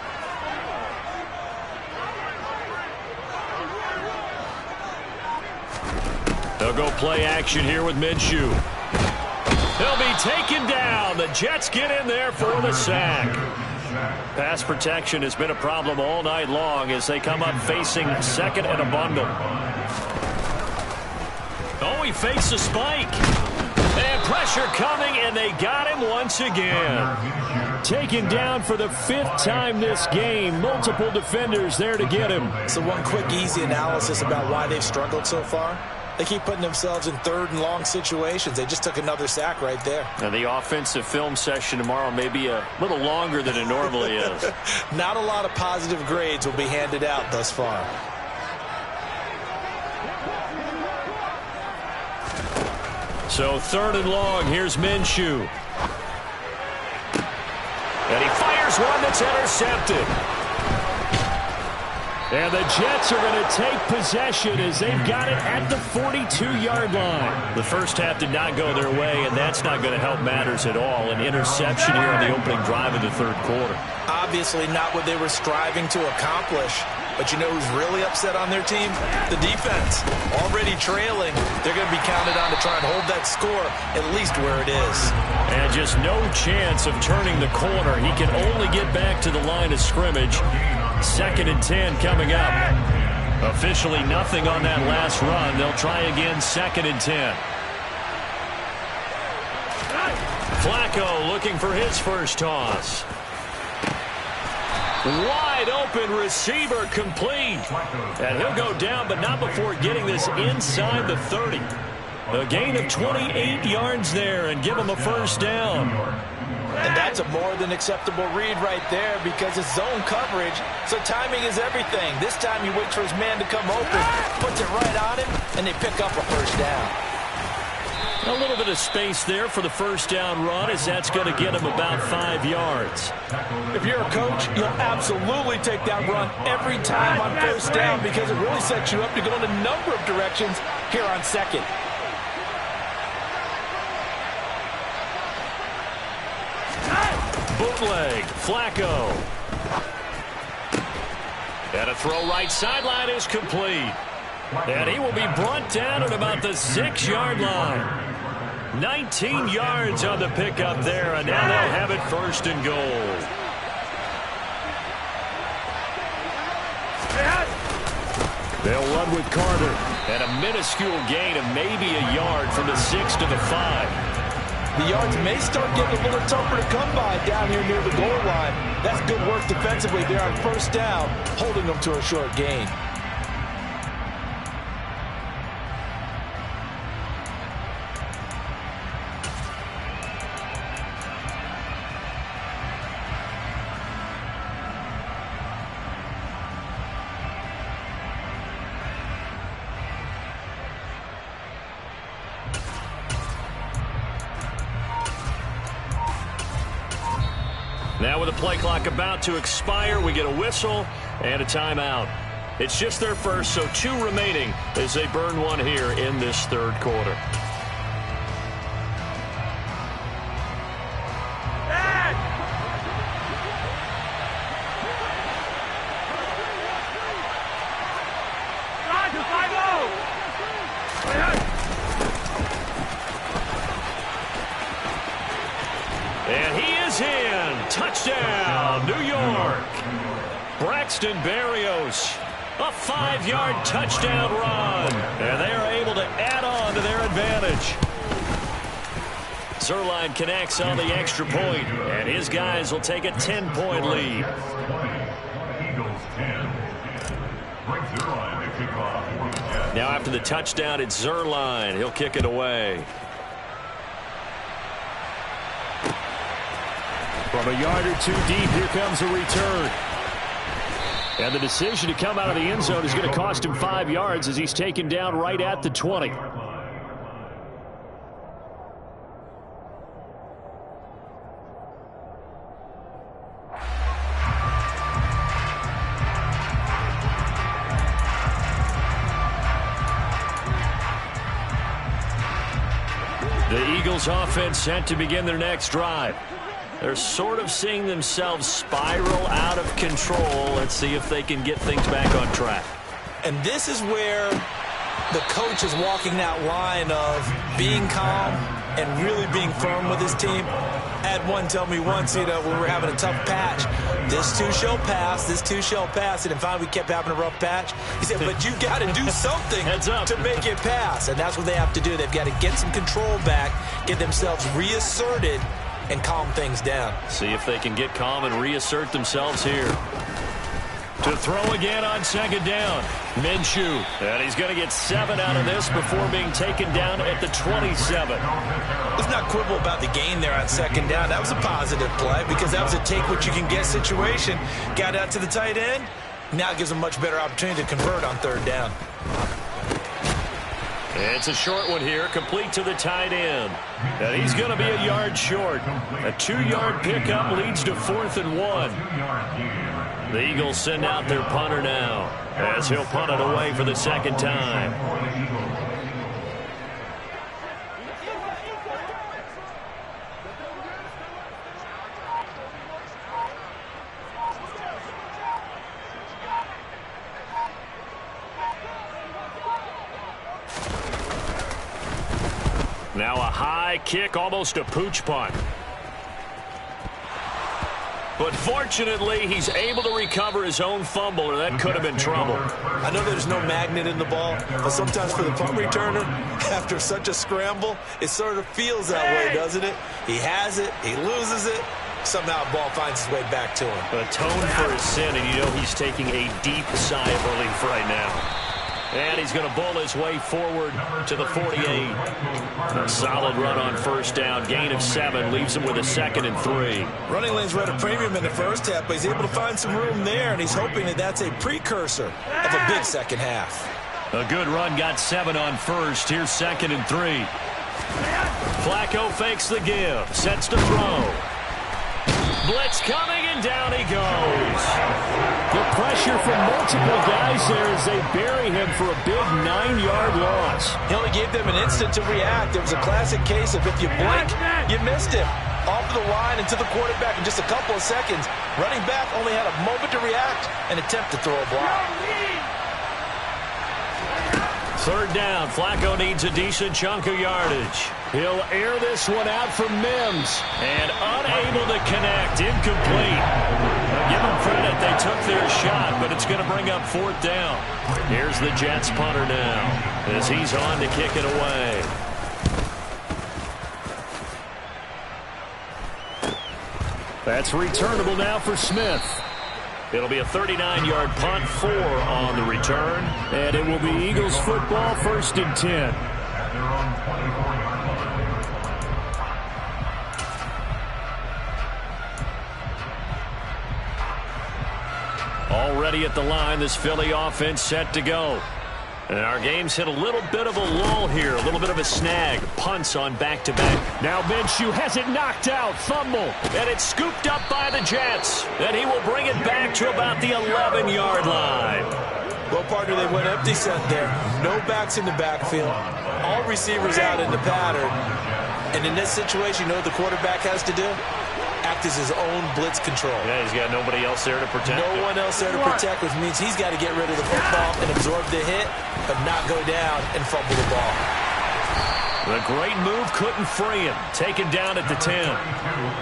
They'll go play action here with Minshew. He'll be taken down. The Jets get in there for the sack. Pass protection has been a problem all night long as they come up facing second and a bundle. Oh, he fakes a spike. And pressure coming, and they got him once again. Taken down for the 5th time this game. Multiple defenders there to get him. So one quick, easy analysis about why they've struggled so far. They keep putting themselves in 3rd and long situations. They just took another sack right there. And the offensive film session tomorrow may be a little longer than it normally is. Not a lot of positive grades will be handed out thus far. So 3rd and long, here's Minshew. And he fires one that's intercepted. And the Jets are going to take possession as they've got it at the 42-yard line. The first half did not go their way, and that's not going to help matters at all. An interception here on the opening drive of the 3rd quarter. Obviously not what they were striving to accomplish. But you know who's really upset on their team? The defense. Already trailing. They're going to be counted on to try and hold that score at least where it is. And just no chance of turning the corner. He can only get back to the line of scrimmage. 2nd and 10 coming up. Officially nothing on that last run. They'll try again 2nd and 10. Flacco looking for his first toss. Wide open receiver complete. And he'll go down, but not before getting this inside the 30. A gain of 28 yards there and give him a first down. And that's a more than acceptable read right there because it's zone coverage, so timing is everything. This time he waits for his man to come open, puts it right on him, and they pick up a first down. A little bit of space there for the first down run, as that's going to get him about 5 yards. If you're a coach, you'll absolutely take that run every time on first down because it really sets you up to go in a number of directions here on second. Bootleg, Flacco. And a throw right sideline is complete. And he will be brought down at about the 6-yard line. 19 yards on the pickup there, and now they'll have it first and goal. They'll run with Carter. And a minuscule gain of maybe a yard from the 6 to the 5. The yards may start getting a little tougher to come by down here near the goal line. That's good work defensively there on first down, holding them to a short gain. Now with the play clock about to expire, we get a whistle and a timeout. It's just their first, so 2 remaining as they burn one here in this third quarter. And he is in. Touchdown, New York. Braxton Berrios, a 5-yard touchdown run. And they are able to add on to their advantage. Zerline connects on the extra point, and his guys will take a 10-point lead. Now after the touchdown, it's Zerline. He'll kick it away. From a yard or 2 deep, here comes a return. And the decision to come out of the end zone is going to cost him 5 yards as he's taken down right at the 20. The Eagles offense set to begin their next drive. They're sort of seeing themselves spiral out of control. Let's see if they can get things back on track. And this is where the coach is walking that line of being calm and really being firm with his team. I had one tell me once, when we were having a tough patch, this too shall pass, this too shall pass. And finally we kept having a rough patch. He said, but you got to do something to make it pass. And that's what they have to do. They've got to get some control back, get themselves reasserted, and calm things down. See if they can get calm and reassert themselves here. To throw again on second down. Minshew. And he's going to get 7 out of this before being taken down at the 27. Let's not quibble about the gain there on second down. That was a positive play because that was a take-what-you-can-get situation. Got out to the tight end. Now it gives them a much better opportunity to convert on third down. It's a short one here, complete to the tight end. And he's going to be a yard short. A 2-yard pickup leads to 4th and 1. The Eagles send out their punter now as he'll punt it away for the second time. Now a high kick, almost a pooch punt. But fortunately, he's able to recover his own fumble, or that could have been trouble. I know there's no magnet in the ball, but sometimes for the punt returner, after such a scramble, it sort of feels that way, doesn't it? He has it, he loses it, somehow the ball finds its way back to him. Atone for his sin, and you know he's taking a deep sigh of relief right now. And he's going to bowl his way forward to the 48. A solid run on first down. Gain of 7 leaves him with a 2nd and 3. Running lanes were at a premium in the first half, but he's able to find some room there, and he's hoping that that's a precursor of a big second half. A good run, got 7 on first. Here's 2nd and 3. Flacco fakes the give, sets to throw. Blitz coming, and down he goes. The pressure from multiple guys there as they bury him for a big 9-yard loss. He only gave them an instant to react. It was a classic case of if you blink, you missed him. Off the line and to the quarterback in just a couple of seconds. Running back only had a moment to react and attempt to throw a block. Third down, Flacco needs a decent chunk of yardage. He'll air this one out for Mims. And unable to connect, incomplete. Now give them credit, they took their shot, but it's going to bring up fourth down. Here's the Jets punter now as he's on to kick it away. That's returnable now for Smith. It'll be a 39-yard punt, 4 on the return. And it will be Eagles football, 1st and 10. Already at the line, this Philly offense set to go. And our game's hit a little bit of a lull here, a little bit of a snag. Punts on back-to-back. Now Minshew has it knocked out. Fumble. And it's scooped up by the Jets. And he will bring it back to about the 11-yard line. Well, partner, they went empty set there. No backs in the backfield. All receivers out in the pattern. And in this situation, you know what the quarterback has to do? Act as his own blitz control. Yeah, he's got nobody else there to protect him. No one else there to protect, which means he's got to get rid of the football and absorb the hit, but not go down and fumble the ball. The great move couldn't free him. Taken down at the 10.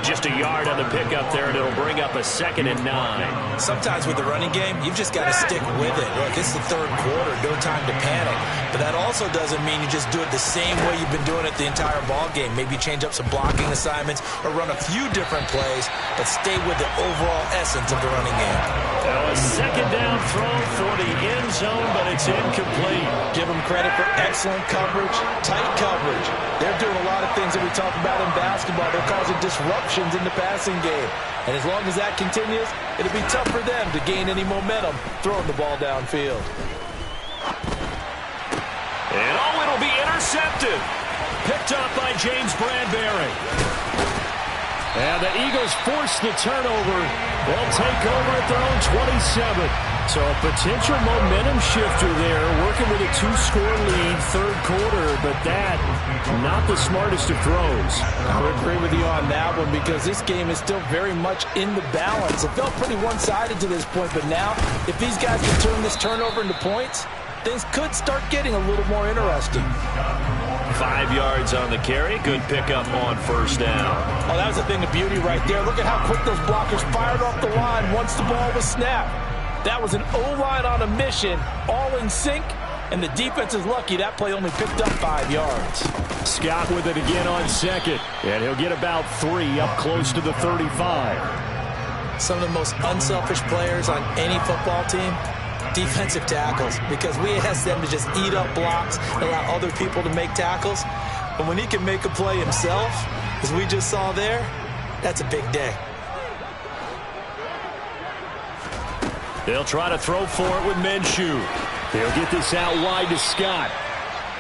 Just a yard on the pickup there, and it'll bring up a 2nd and 9. Sometimes with the running game, you've just got to stick with it. Look, it's the third quarter, no time to panic. But that also doesn't mean you just do it the same way you've been doing it the entire ball game. Maybe change up some blocking assignments or run a few different plays, but stay with the overall essence of the running game. Now a 2nd down throw for the end zone, but it's incomplete. Give them credit for excellent coverage, tight coverage. They're doing a lot of things that we talk about in basketball. They're causing disruptions in the passing game. And as long as that continues, it'll be tough for them to gain any momentum throwing the ball downfield. And it'll be intercepted. Picked up by James Bradbury. And the Eagles force the turnover. They'll take over at their own 27. So a potential momentum shifter there, working with a 2-score lead, third quarter, but that, not the smartest of throws. I would agree with you on that one because this game is still very much in the balance. It felt pretty one-sided to this point, but now, if these guys can turn this turnover into points, things could start getting a little more interesting. 5 yards on the carry. Good pickup on first down. Oh, that was a thing of beauty right there. Look at how quick those blockers fired off the line once the ball was snapped. That was an O-line on a mission, all in sync, and the defense is lucky that play only picked up 5 yards. Scott with it again on 2nd, and he'll get about 3 up close to the 35. Some of the most unselfish players on any football team, defensive tackles, because we ask them to just eat up blocks, allow other people to make tackles. But when he can make a play himself, as we just saw there, that's a big day. They'll try to throw for it with Minshew. They'll get this out wide to Scott.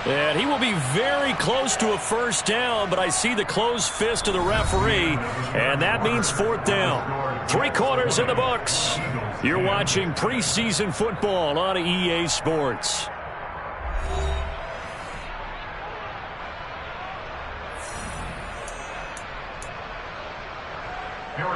And he will be very close to a first down, but I see the closed fist of the referee, and that means fourth down. 3 quarters in the books. You're watching preseason football on EA Sports.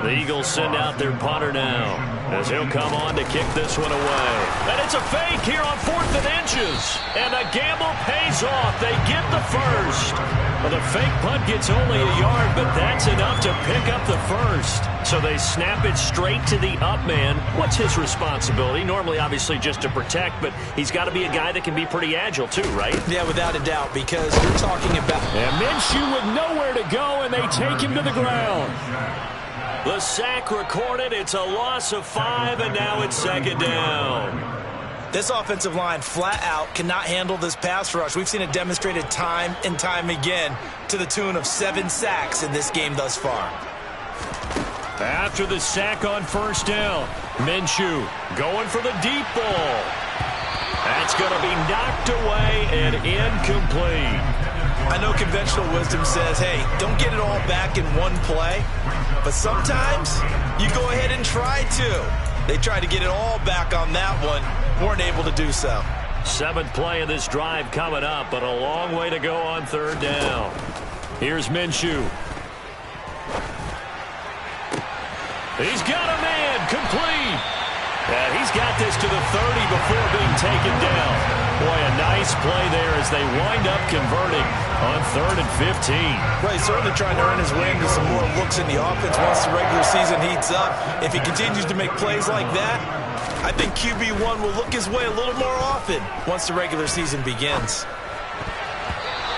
The Eagles send out their punter now as he'll come on to kick this one away. And it's a fake here on 4th and inches. And the gamble pays off. They get the first. Well, the fake punt gets only a yard, but that's enough to pick up the first. So they snap it straight to the up man. What's his responsibility? Normally, obviously, just to protect, but he's got to be a guy that can be pretty agile too, right? Yeah, without a doubt, because you're talking about... And Minshew with nowhere to go, and they take him to the ground. The sack recorded. It's a loss of 5, and now it's 2nd down. This offensive line flat out cannot handle this pass rush. We've seen it demonstrated time and time again to the tune of 7 sacks in this game thus far. After the sack on first down, Minshew going for the deep ball. That's going to be knocked away and incomplete. I know conventional wisdom says, hey, don't get it all back in one play. But sometimes you go ahead and try to. They tried to get it all back on that one. Weren't able to do so. 7th play of this drive coming up, but a long way to go on 3rd down. Here's Minshew. He's got a man, complete. And he's got this to the 30 before being taken down. Boy, a nice play there as they wind up converting on 3rd and 15. Well, he's certainly trying to earn his way into some more looks in the offense once the regular season heats up. If he continues to make plays like that, I think QB1 will look his way a little more often once the regular season begins.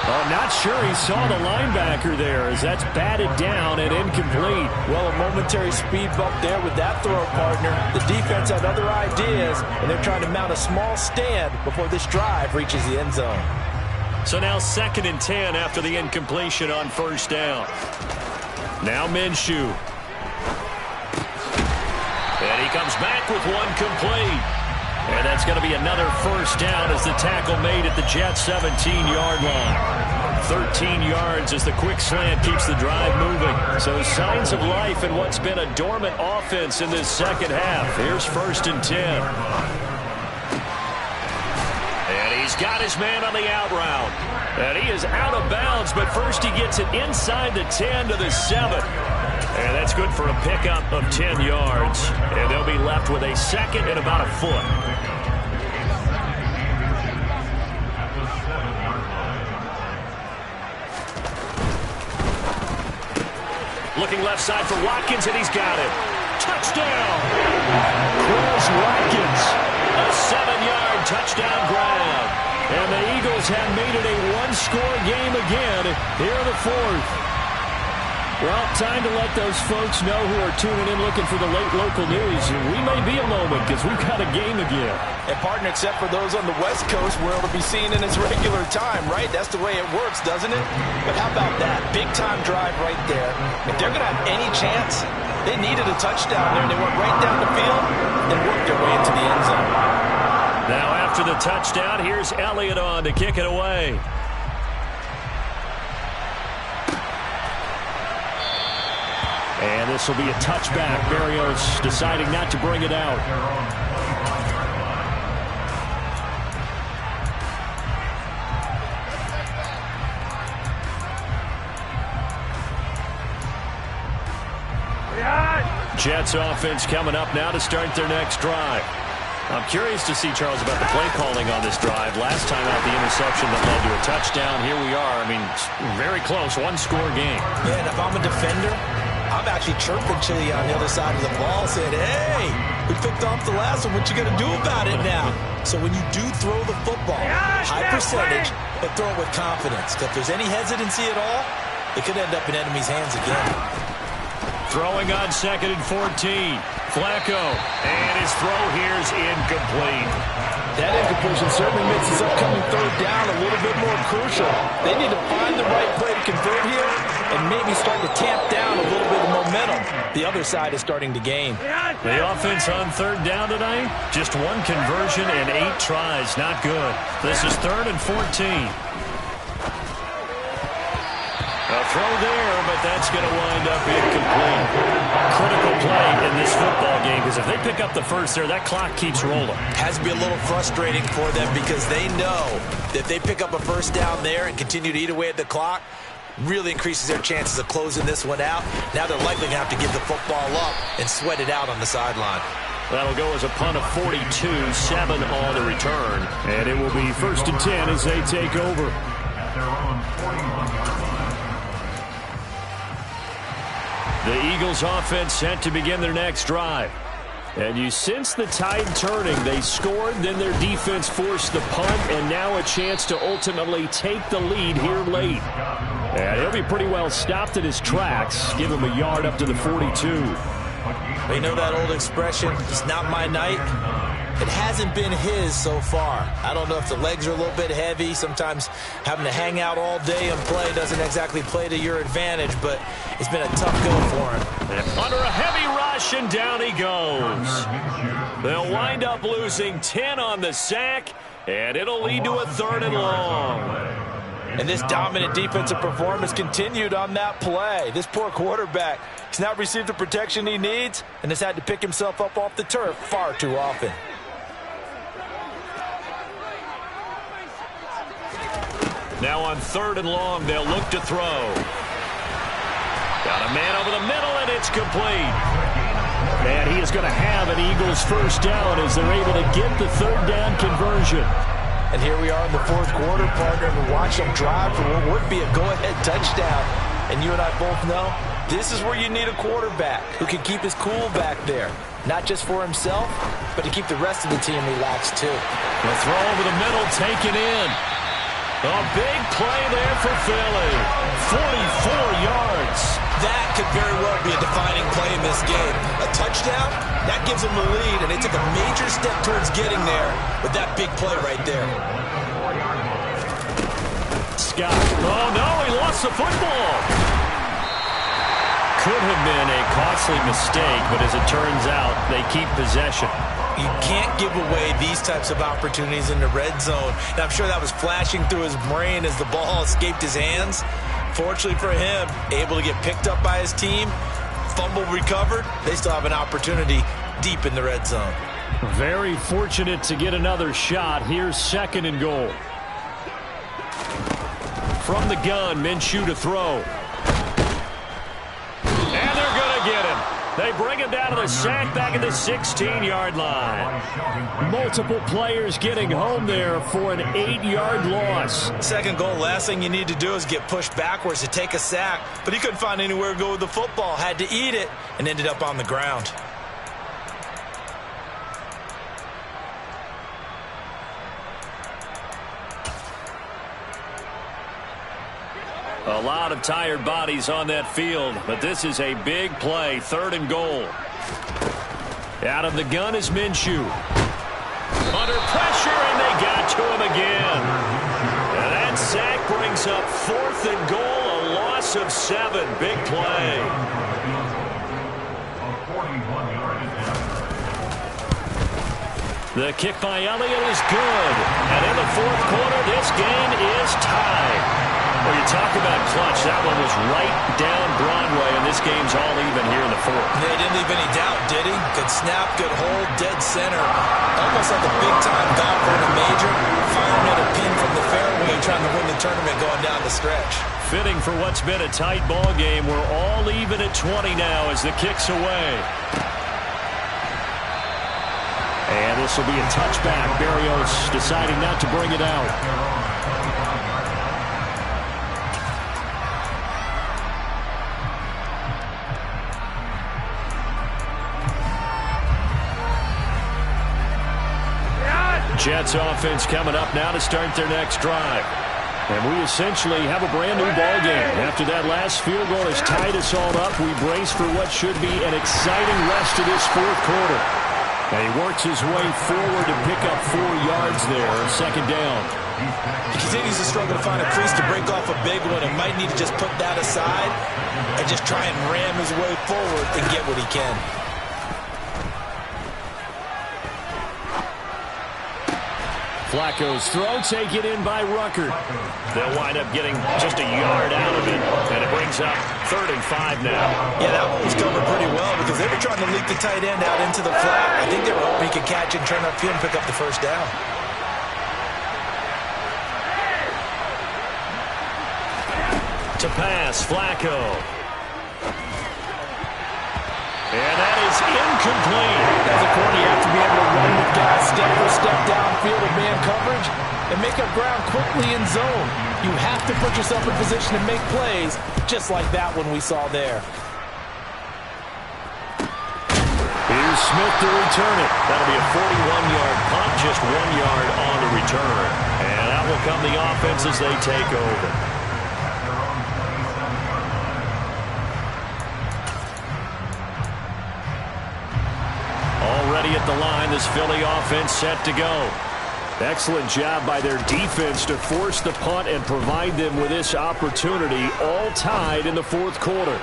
I'm not sure he saw the linebacker there as that's batted down and incomplete. Well, a momentary speed bump there with that throw, partner. The defense had other ideas, and they're trying to mount a small stand before this drive reaches the end zone. So now 2nd and 10 after the incompletion on 1st down. Now Minshew. And he comes back with one complete. And that's going to be another 1st down as the tackle made at the Jets' 17-yard line. 13 yards as the quick slant keeps the drive moving. So signs of life in what's been a dormant offense in this second half. Here's 1st and 10. And he's got his man on the out route. And he is out of bounds, but first he gets it inside the 10 to the 7. And that's good for a pickup of 10 yards. And they'll be left with a 2nd and about a foot. Looking left side for Watkins, and he's got it. Touchdown! Chris Watkins. A 7-yard touchdown grab. And the Eagles have made it a one-score game again here in the 4th. Well, time to let those folks know who are tuning in looking for the late local news. We may be a moment because we've got a game again. And, partner, except for those on the West Coast, where it'll be seen in its regular time, right? That's the way it works, doesn't it? But how about that? Big-time drive right there. If they're going to have any chance, they needed a touchdown there, and they went right down the field and worked their way into the end zone. Now, after the touchdown, here's Elliott on to kick it away. And this will be a touchback. Berrios deciding not to bring it out. Jets offense coming up now to start their next drive. I'm curious to see, Charles, about the play calling on this drive. Last time out, the interception that led to a touchdown. Here we are. I mean, very close, one-score game. Yeah, and if I'm a defender, I'm actually chirping Chili on the other side of the ball, saying, hey, we picked off the last one. What you going to do about it now? So when you do throw the football, high percentage, but throw it with confidence. If there's any hesitancy at all, it could end up in enemy's hands again. Throwing on 2nd and 14. Flacco. And his throw here is incomplete. That incompletion certainly makes his upcoming 3rd down a little bit more crucial. They need to find the right play to convert here and maybe start to tamp down a little bit of momentum. The other side is starting to gain. The offense on 3rd down tonight, just one conversion and 8 tries. Not good. This is 3rd and 14. A throw there, but that's going to wind up incomplete. Critical play in this football game because if they pick up the first there, that clock keeps rolling. Has to be a little frustrating for them because they know that if they pick up a 1st down there and continue to eat away at the clock, really increases their chances of closing this one out. Now they're likely going to have to give the football up and sweat it out on the sideline. That'll go as a punt of 42, 7 on the return. And it will be 1st and 10 as they take over. The Eagles offense set to begin their next drive. And you sense the tide turning. They scored, then their defense forced the punt, and now a chance to ultimately take the lead here late. And he'll be pretty well stopped in his tracks. Give him a yard up to the 42. They know that old expression, it's not my night. It hasn't been his so far. I don't know if the legs are a little bit heavy. Sometimes having to hang out all day and play doesn't exactly play to your advantage, but it's been a tough go for him. And under a heavy rush, and down he goes. They'll wind up losing 10 on the sack, and it'll lead to a 3rd and long. And this dominant defensive performance continued on that play. This poor quarterback, he's not received the protection he needs and has had to pick himself up off the turf far too often. Now on 3rd and long, they'll look to throw. Got a man over the middle, and it's complete. And he is going to have an Eagles first down as they're able to get the 3rd down conversion. And here we are in the 4th quarter, partner, and we watch them drive for what would be a go-ahead touchdown. And you and I both know this is where you need a quarterback who can keep his cool back there. Not just for himself, but to keep the rest of the team relaxed too. The throw over the middle taken in. A big play there for Philly. 44 yards. That could very well be a defining play in this game. A touchdown, that gives them the lead, and they took a major step towards getting there with that big play right there. Scott. Oh, no, he lost the football. Could have been a costly mistake, but as it turns out, they keep possession. You can't give away these types of opportunities in the red zone. And I'm sure that was flashing through his brain as the ball escaped his hands. Fortunately for him, able to get picked up by his team, fumble recovered. They still have an opportunity deep in the red zone. Very fortunate to get another shot. Here's 2nd and goal. From the gun, Minshew to throw. And they're going to get him. They bring him down to the sack back at the 16-yard line. Multiple players getting home there for an 8-yard loss. 2nd goal, last thing you need to do is get pushed backwards to take a sack. But he couldn't find anywhere to go with the football. Had to eat it and ended up on the ground. A lot of tired bodies on that field, but this is a big play. 3rd and goal. Out of the gun is Minshew. Under pressure, and they got to him again. And that sack brings up 4th and goal, a loss of 7. Big play. The kick by Elliott is good. And in the 4th quarter, this game is tied. Well, you talk about clutch. That one was right down Broadway, and this game's all even here in the 4th. They didn't leave any doubt, did he? Good snap, good hold, dead center. Almost like a big-time golfer in a major, firing at a pin from the fairway, trying to win the tournament going down the stretch. Fitting for what's been a tight ball game. We're all even at 20 now as the kick's away. And this will be a touchback. Berrios deciding not to bring it out. Jets offense coming up now to start their next drive. And we essentially have a brand new ball game. After that last field goal has tied us all up, we brace for what should be an exciting rest of this 4th quarter. And he works his way forward to pick up 4 yards there on 2nd down. He continues to struggle to find a crease to break off a big one and might need to just put that aside and just try and ram his way forward and get what he can. Flacco's throw taken in by Rucker. They'll wind up getting just a yard out of it, and it brings up 3rd and 5 now. Yeah, that one was covered pretty well because they were trying to leak the tight end out into the flat. I think they were hoping he could catch and turn upfield and pick up the 1st down. To pass, Flacco. And that is incomplete. As a corner, you have to be able to run with guys step for step downfield with man coverage and make up ground quickly in zone. You have to put yourself in position to make plays, just like that one we saw there. Here's Smith to return it. That'll be a 41-yard punt, just 1 yard on the return. And out will come the offense as they take over. Already at the line, this Philly offense set to go. Excellent job by their defense to force the punt and provide them with this opportunity, all tied in the 4th quarter.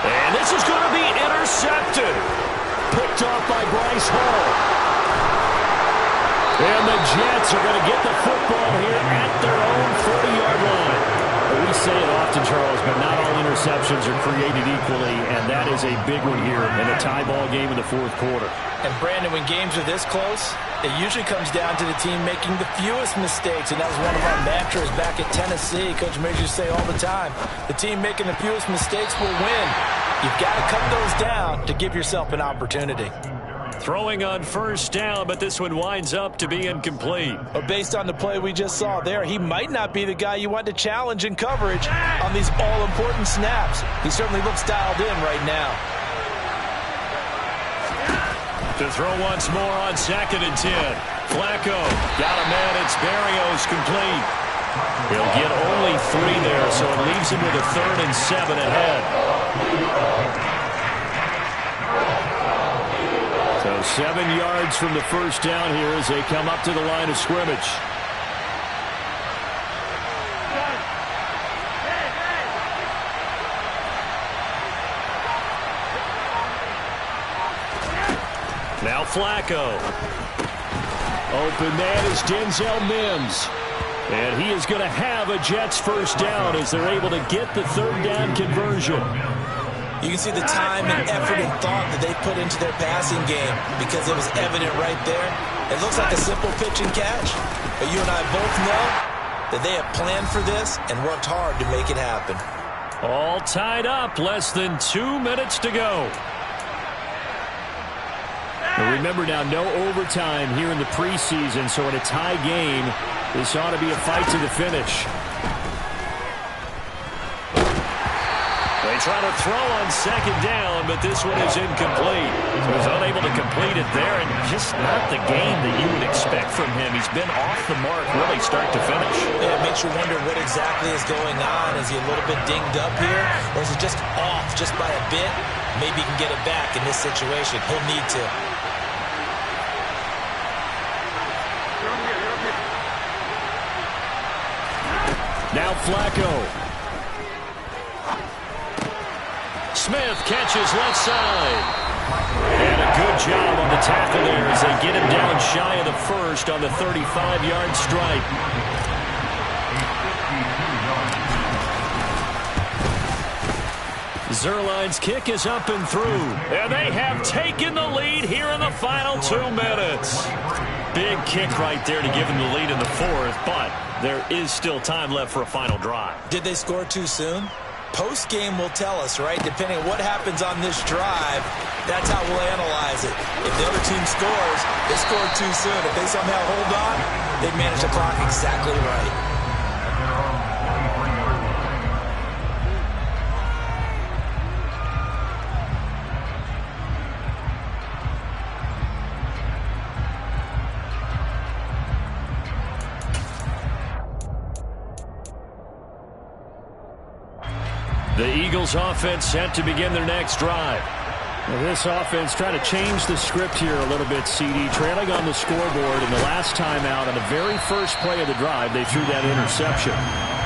And this is going to be intercepted. Picked off by Bryce Hall. And the Jets are going to get the football here at their own 40-yard line. We say it often, Charles, but not all interceptions are created equally, and that is a big one here in a tie ball game in the fourth quarter. And, Brandon, when games are this close, it usually comes down to the team making the fewest mistakes, and that was one of our mantras back at Tennessee. Coach Major used to say all the time, the team making the fewest mistakes will win. You've got to cut those down to give yourself an opportunity. Throwing on first down, but this one winds up to be incomplete. But based on the play we just saw there, he might not be the guy you want to challenge in coverage on these all-important snaps. He certainly looks dialed in right now. To throw once more on 2nd and 10. Flacco got a man. It's Berrios complete. He'll get only 3 there, so it leaves him with a 3rd and 7 ahead. So 7 yards from the first down here as they come up to the line of scrimmage. Now Flacco. Open man is Denzel Mims. And he is going to have a Jets first down as they're able to get the 3rd down conversion. You can see the time and effort and thought that they put into their passing game because it was evident right there. It looks like a simple pitch and catch, but you and I both know that they have planned for this and worked hard to make it happen. All tied up, less than 2 minutes to go. And remember now, no overtime here in the preseason, so in a tie game, this ought to be a fight to the finish. They try to throw on 2nd down, but this one is incomplete. So he's unable to complete it there, and just not the game that you would expect from him. He's been off the mark really start to finish. Yeah, it makes you wonder what exactly is going on. Is he a little bit dinged up here, or is he just off just by a bit? Maybe he can get it back in this situation. He'll need to. Now Flacco. Smith catches left side. And a good job on the tackle there as they get him down shy of the first on the 35-yard stripe. Zerline's kick is up and through. And they have taken the lead here in the final 2 minutes. Big kick right there to give them the lead in the fourth, but there is still time left for a final drive. Did they score too soon? Post-game will tell us, right? Depending on what happens on this drive, that's how we'll analyze it. If the other team scores, they scored too soon. If they somehow hold on, they manage the clock exactly right. The Eagles offense set to begin their next drive. Well, this offense trying to change the script here a little bit, CD. Trailing on the scoreboard in the last time out on the very first play of the drive, they threw that interception.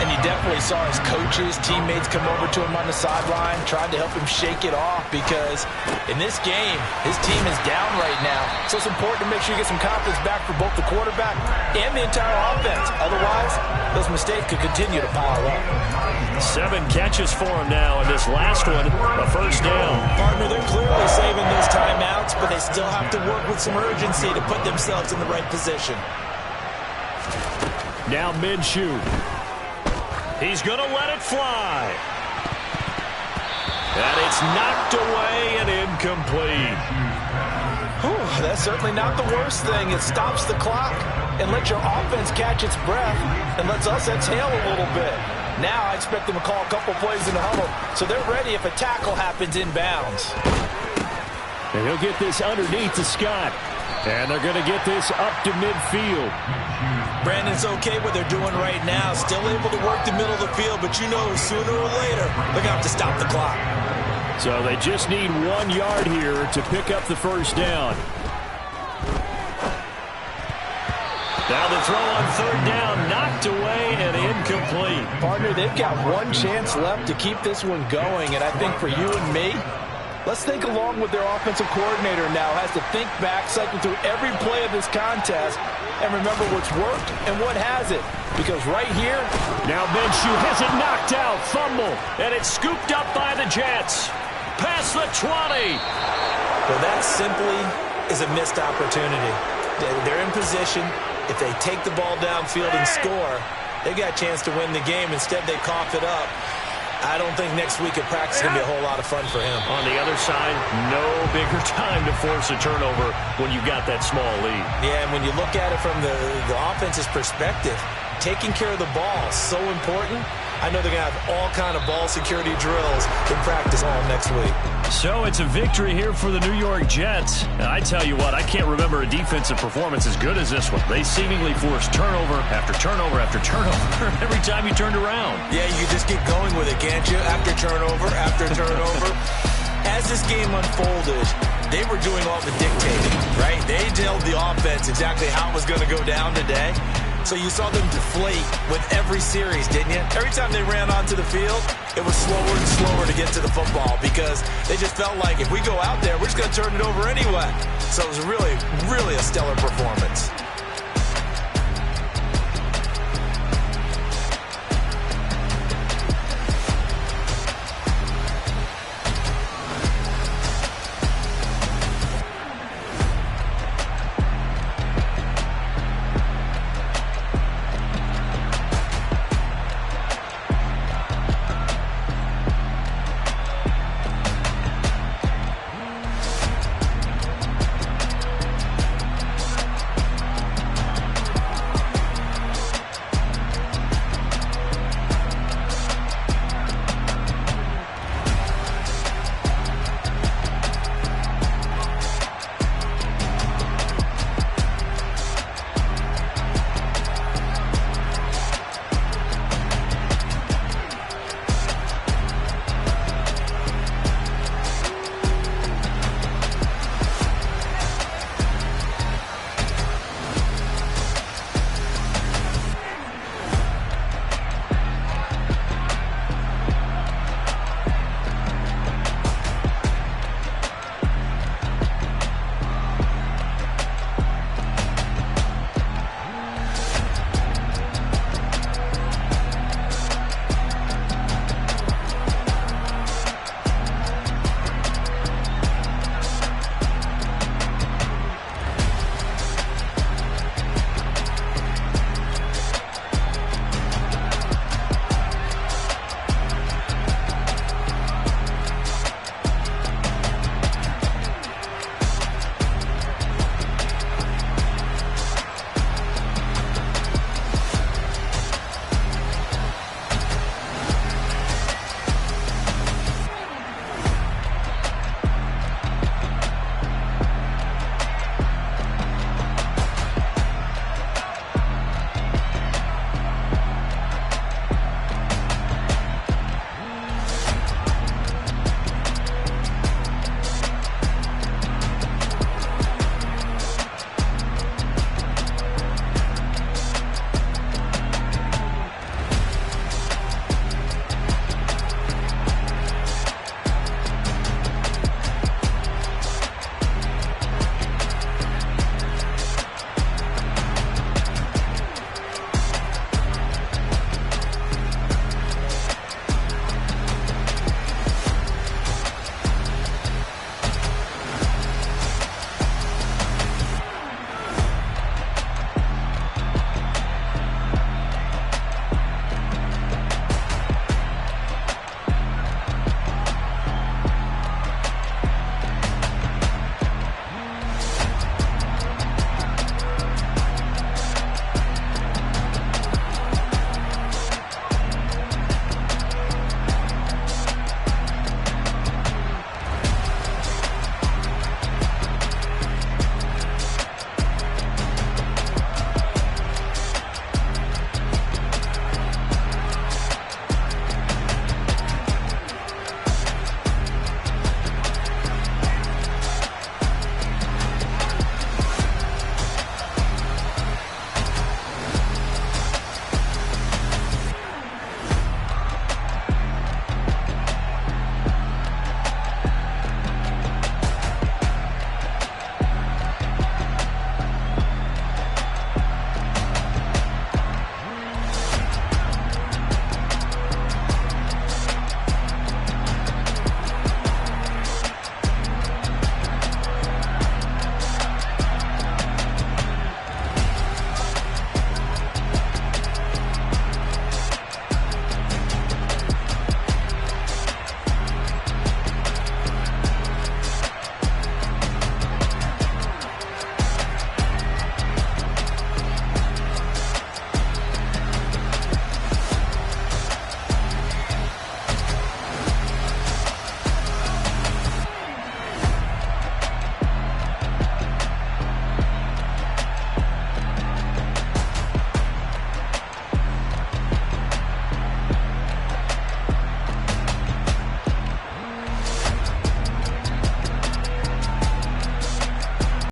And you definitely saw his coaches, teammates come over to him on the sideline, tried to help him shake it off because in this game, his team is down right now. So it's important to make sure you get some confidence back for both the quarterback and the entire offense. Otherwise, those mistakes could continue to pile up. 7 catches for him now, and this last one, a first down. Partner, they're clearly saving those timeouts, but they still have to work with some urgency to put themselves in the right position. Now Minshew. He's going to let it fly. And it's knocked away and incomplete. Whew, that's certainly not the worst thing. It stops the clock and lets your offense catch its breath and lets us exhale a little bit. Now I expect them to call a couple plays in the huddle, so they're ready if a tackle happens inbounds. And he'll get this underneath to Scott. And they're going to get this up to midfield. Brandon's okay what they're doing right now. Still able to work the middle of the field, but you know sooner or later they're going to have to stop the clock. So they just need 1 yard here to pick up the first down. Now the throw on 3rd down, knocked away and incomplete. Partner, they've got one chance left to keep this one going, and I think for you and me, Let's think along with their offensive coordinator now. Has to think back, cycle through every play of this contest, and remember what's worked and what hasn't. Because right here, now Minshew has it knocked out, fumble, and it's scooped up by the Jets. Past the 20. Well, that simply is a missed opportunity. They're in position. If they take the ball downfield and score, they got a chance to win the game. Instead, they cough it up. I don't think next week at practice is going to be a whole lot of fun for him. On the other side, no bigger time to force a turnover when you've got that small lead. Yeah, and when you look at it from the offense's perspective, taking care of the ball is so important. I know they're going to have all kind of ball security drills in practice all next week. So it's a victory here for the New York Jets. And I tell you what, I can't remember a defensive performance as good as this one. They seemingly forced turnover after turnover after turnover every time you turned around. Yeah, you just keep going with it, can't you? After turnover, after turnover. As this game unfolded, they were doing all the dictating, right? They told the offense exactly how it was going to go down today. So you saw them deflate with every series, didn't you? Every time they ran onto the field, it was slower and slower to get to the football because they just felt like if we go out there, we're just going to turn it over anyway. So it was really, really a stellar performance.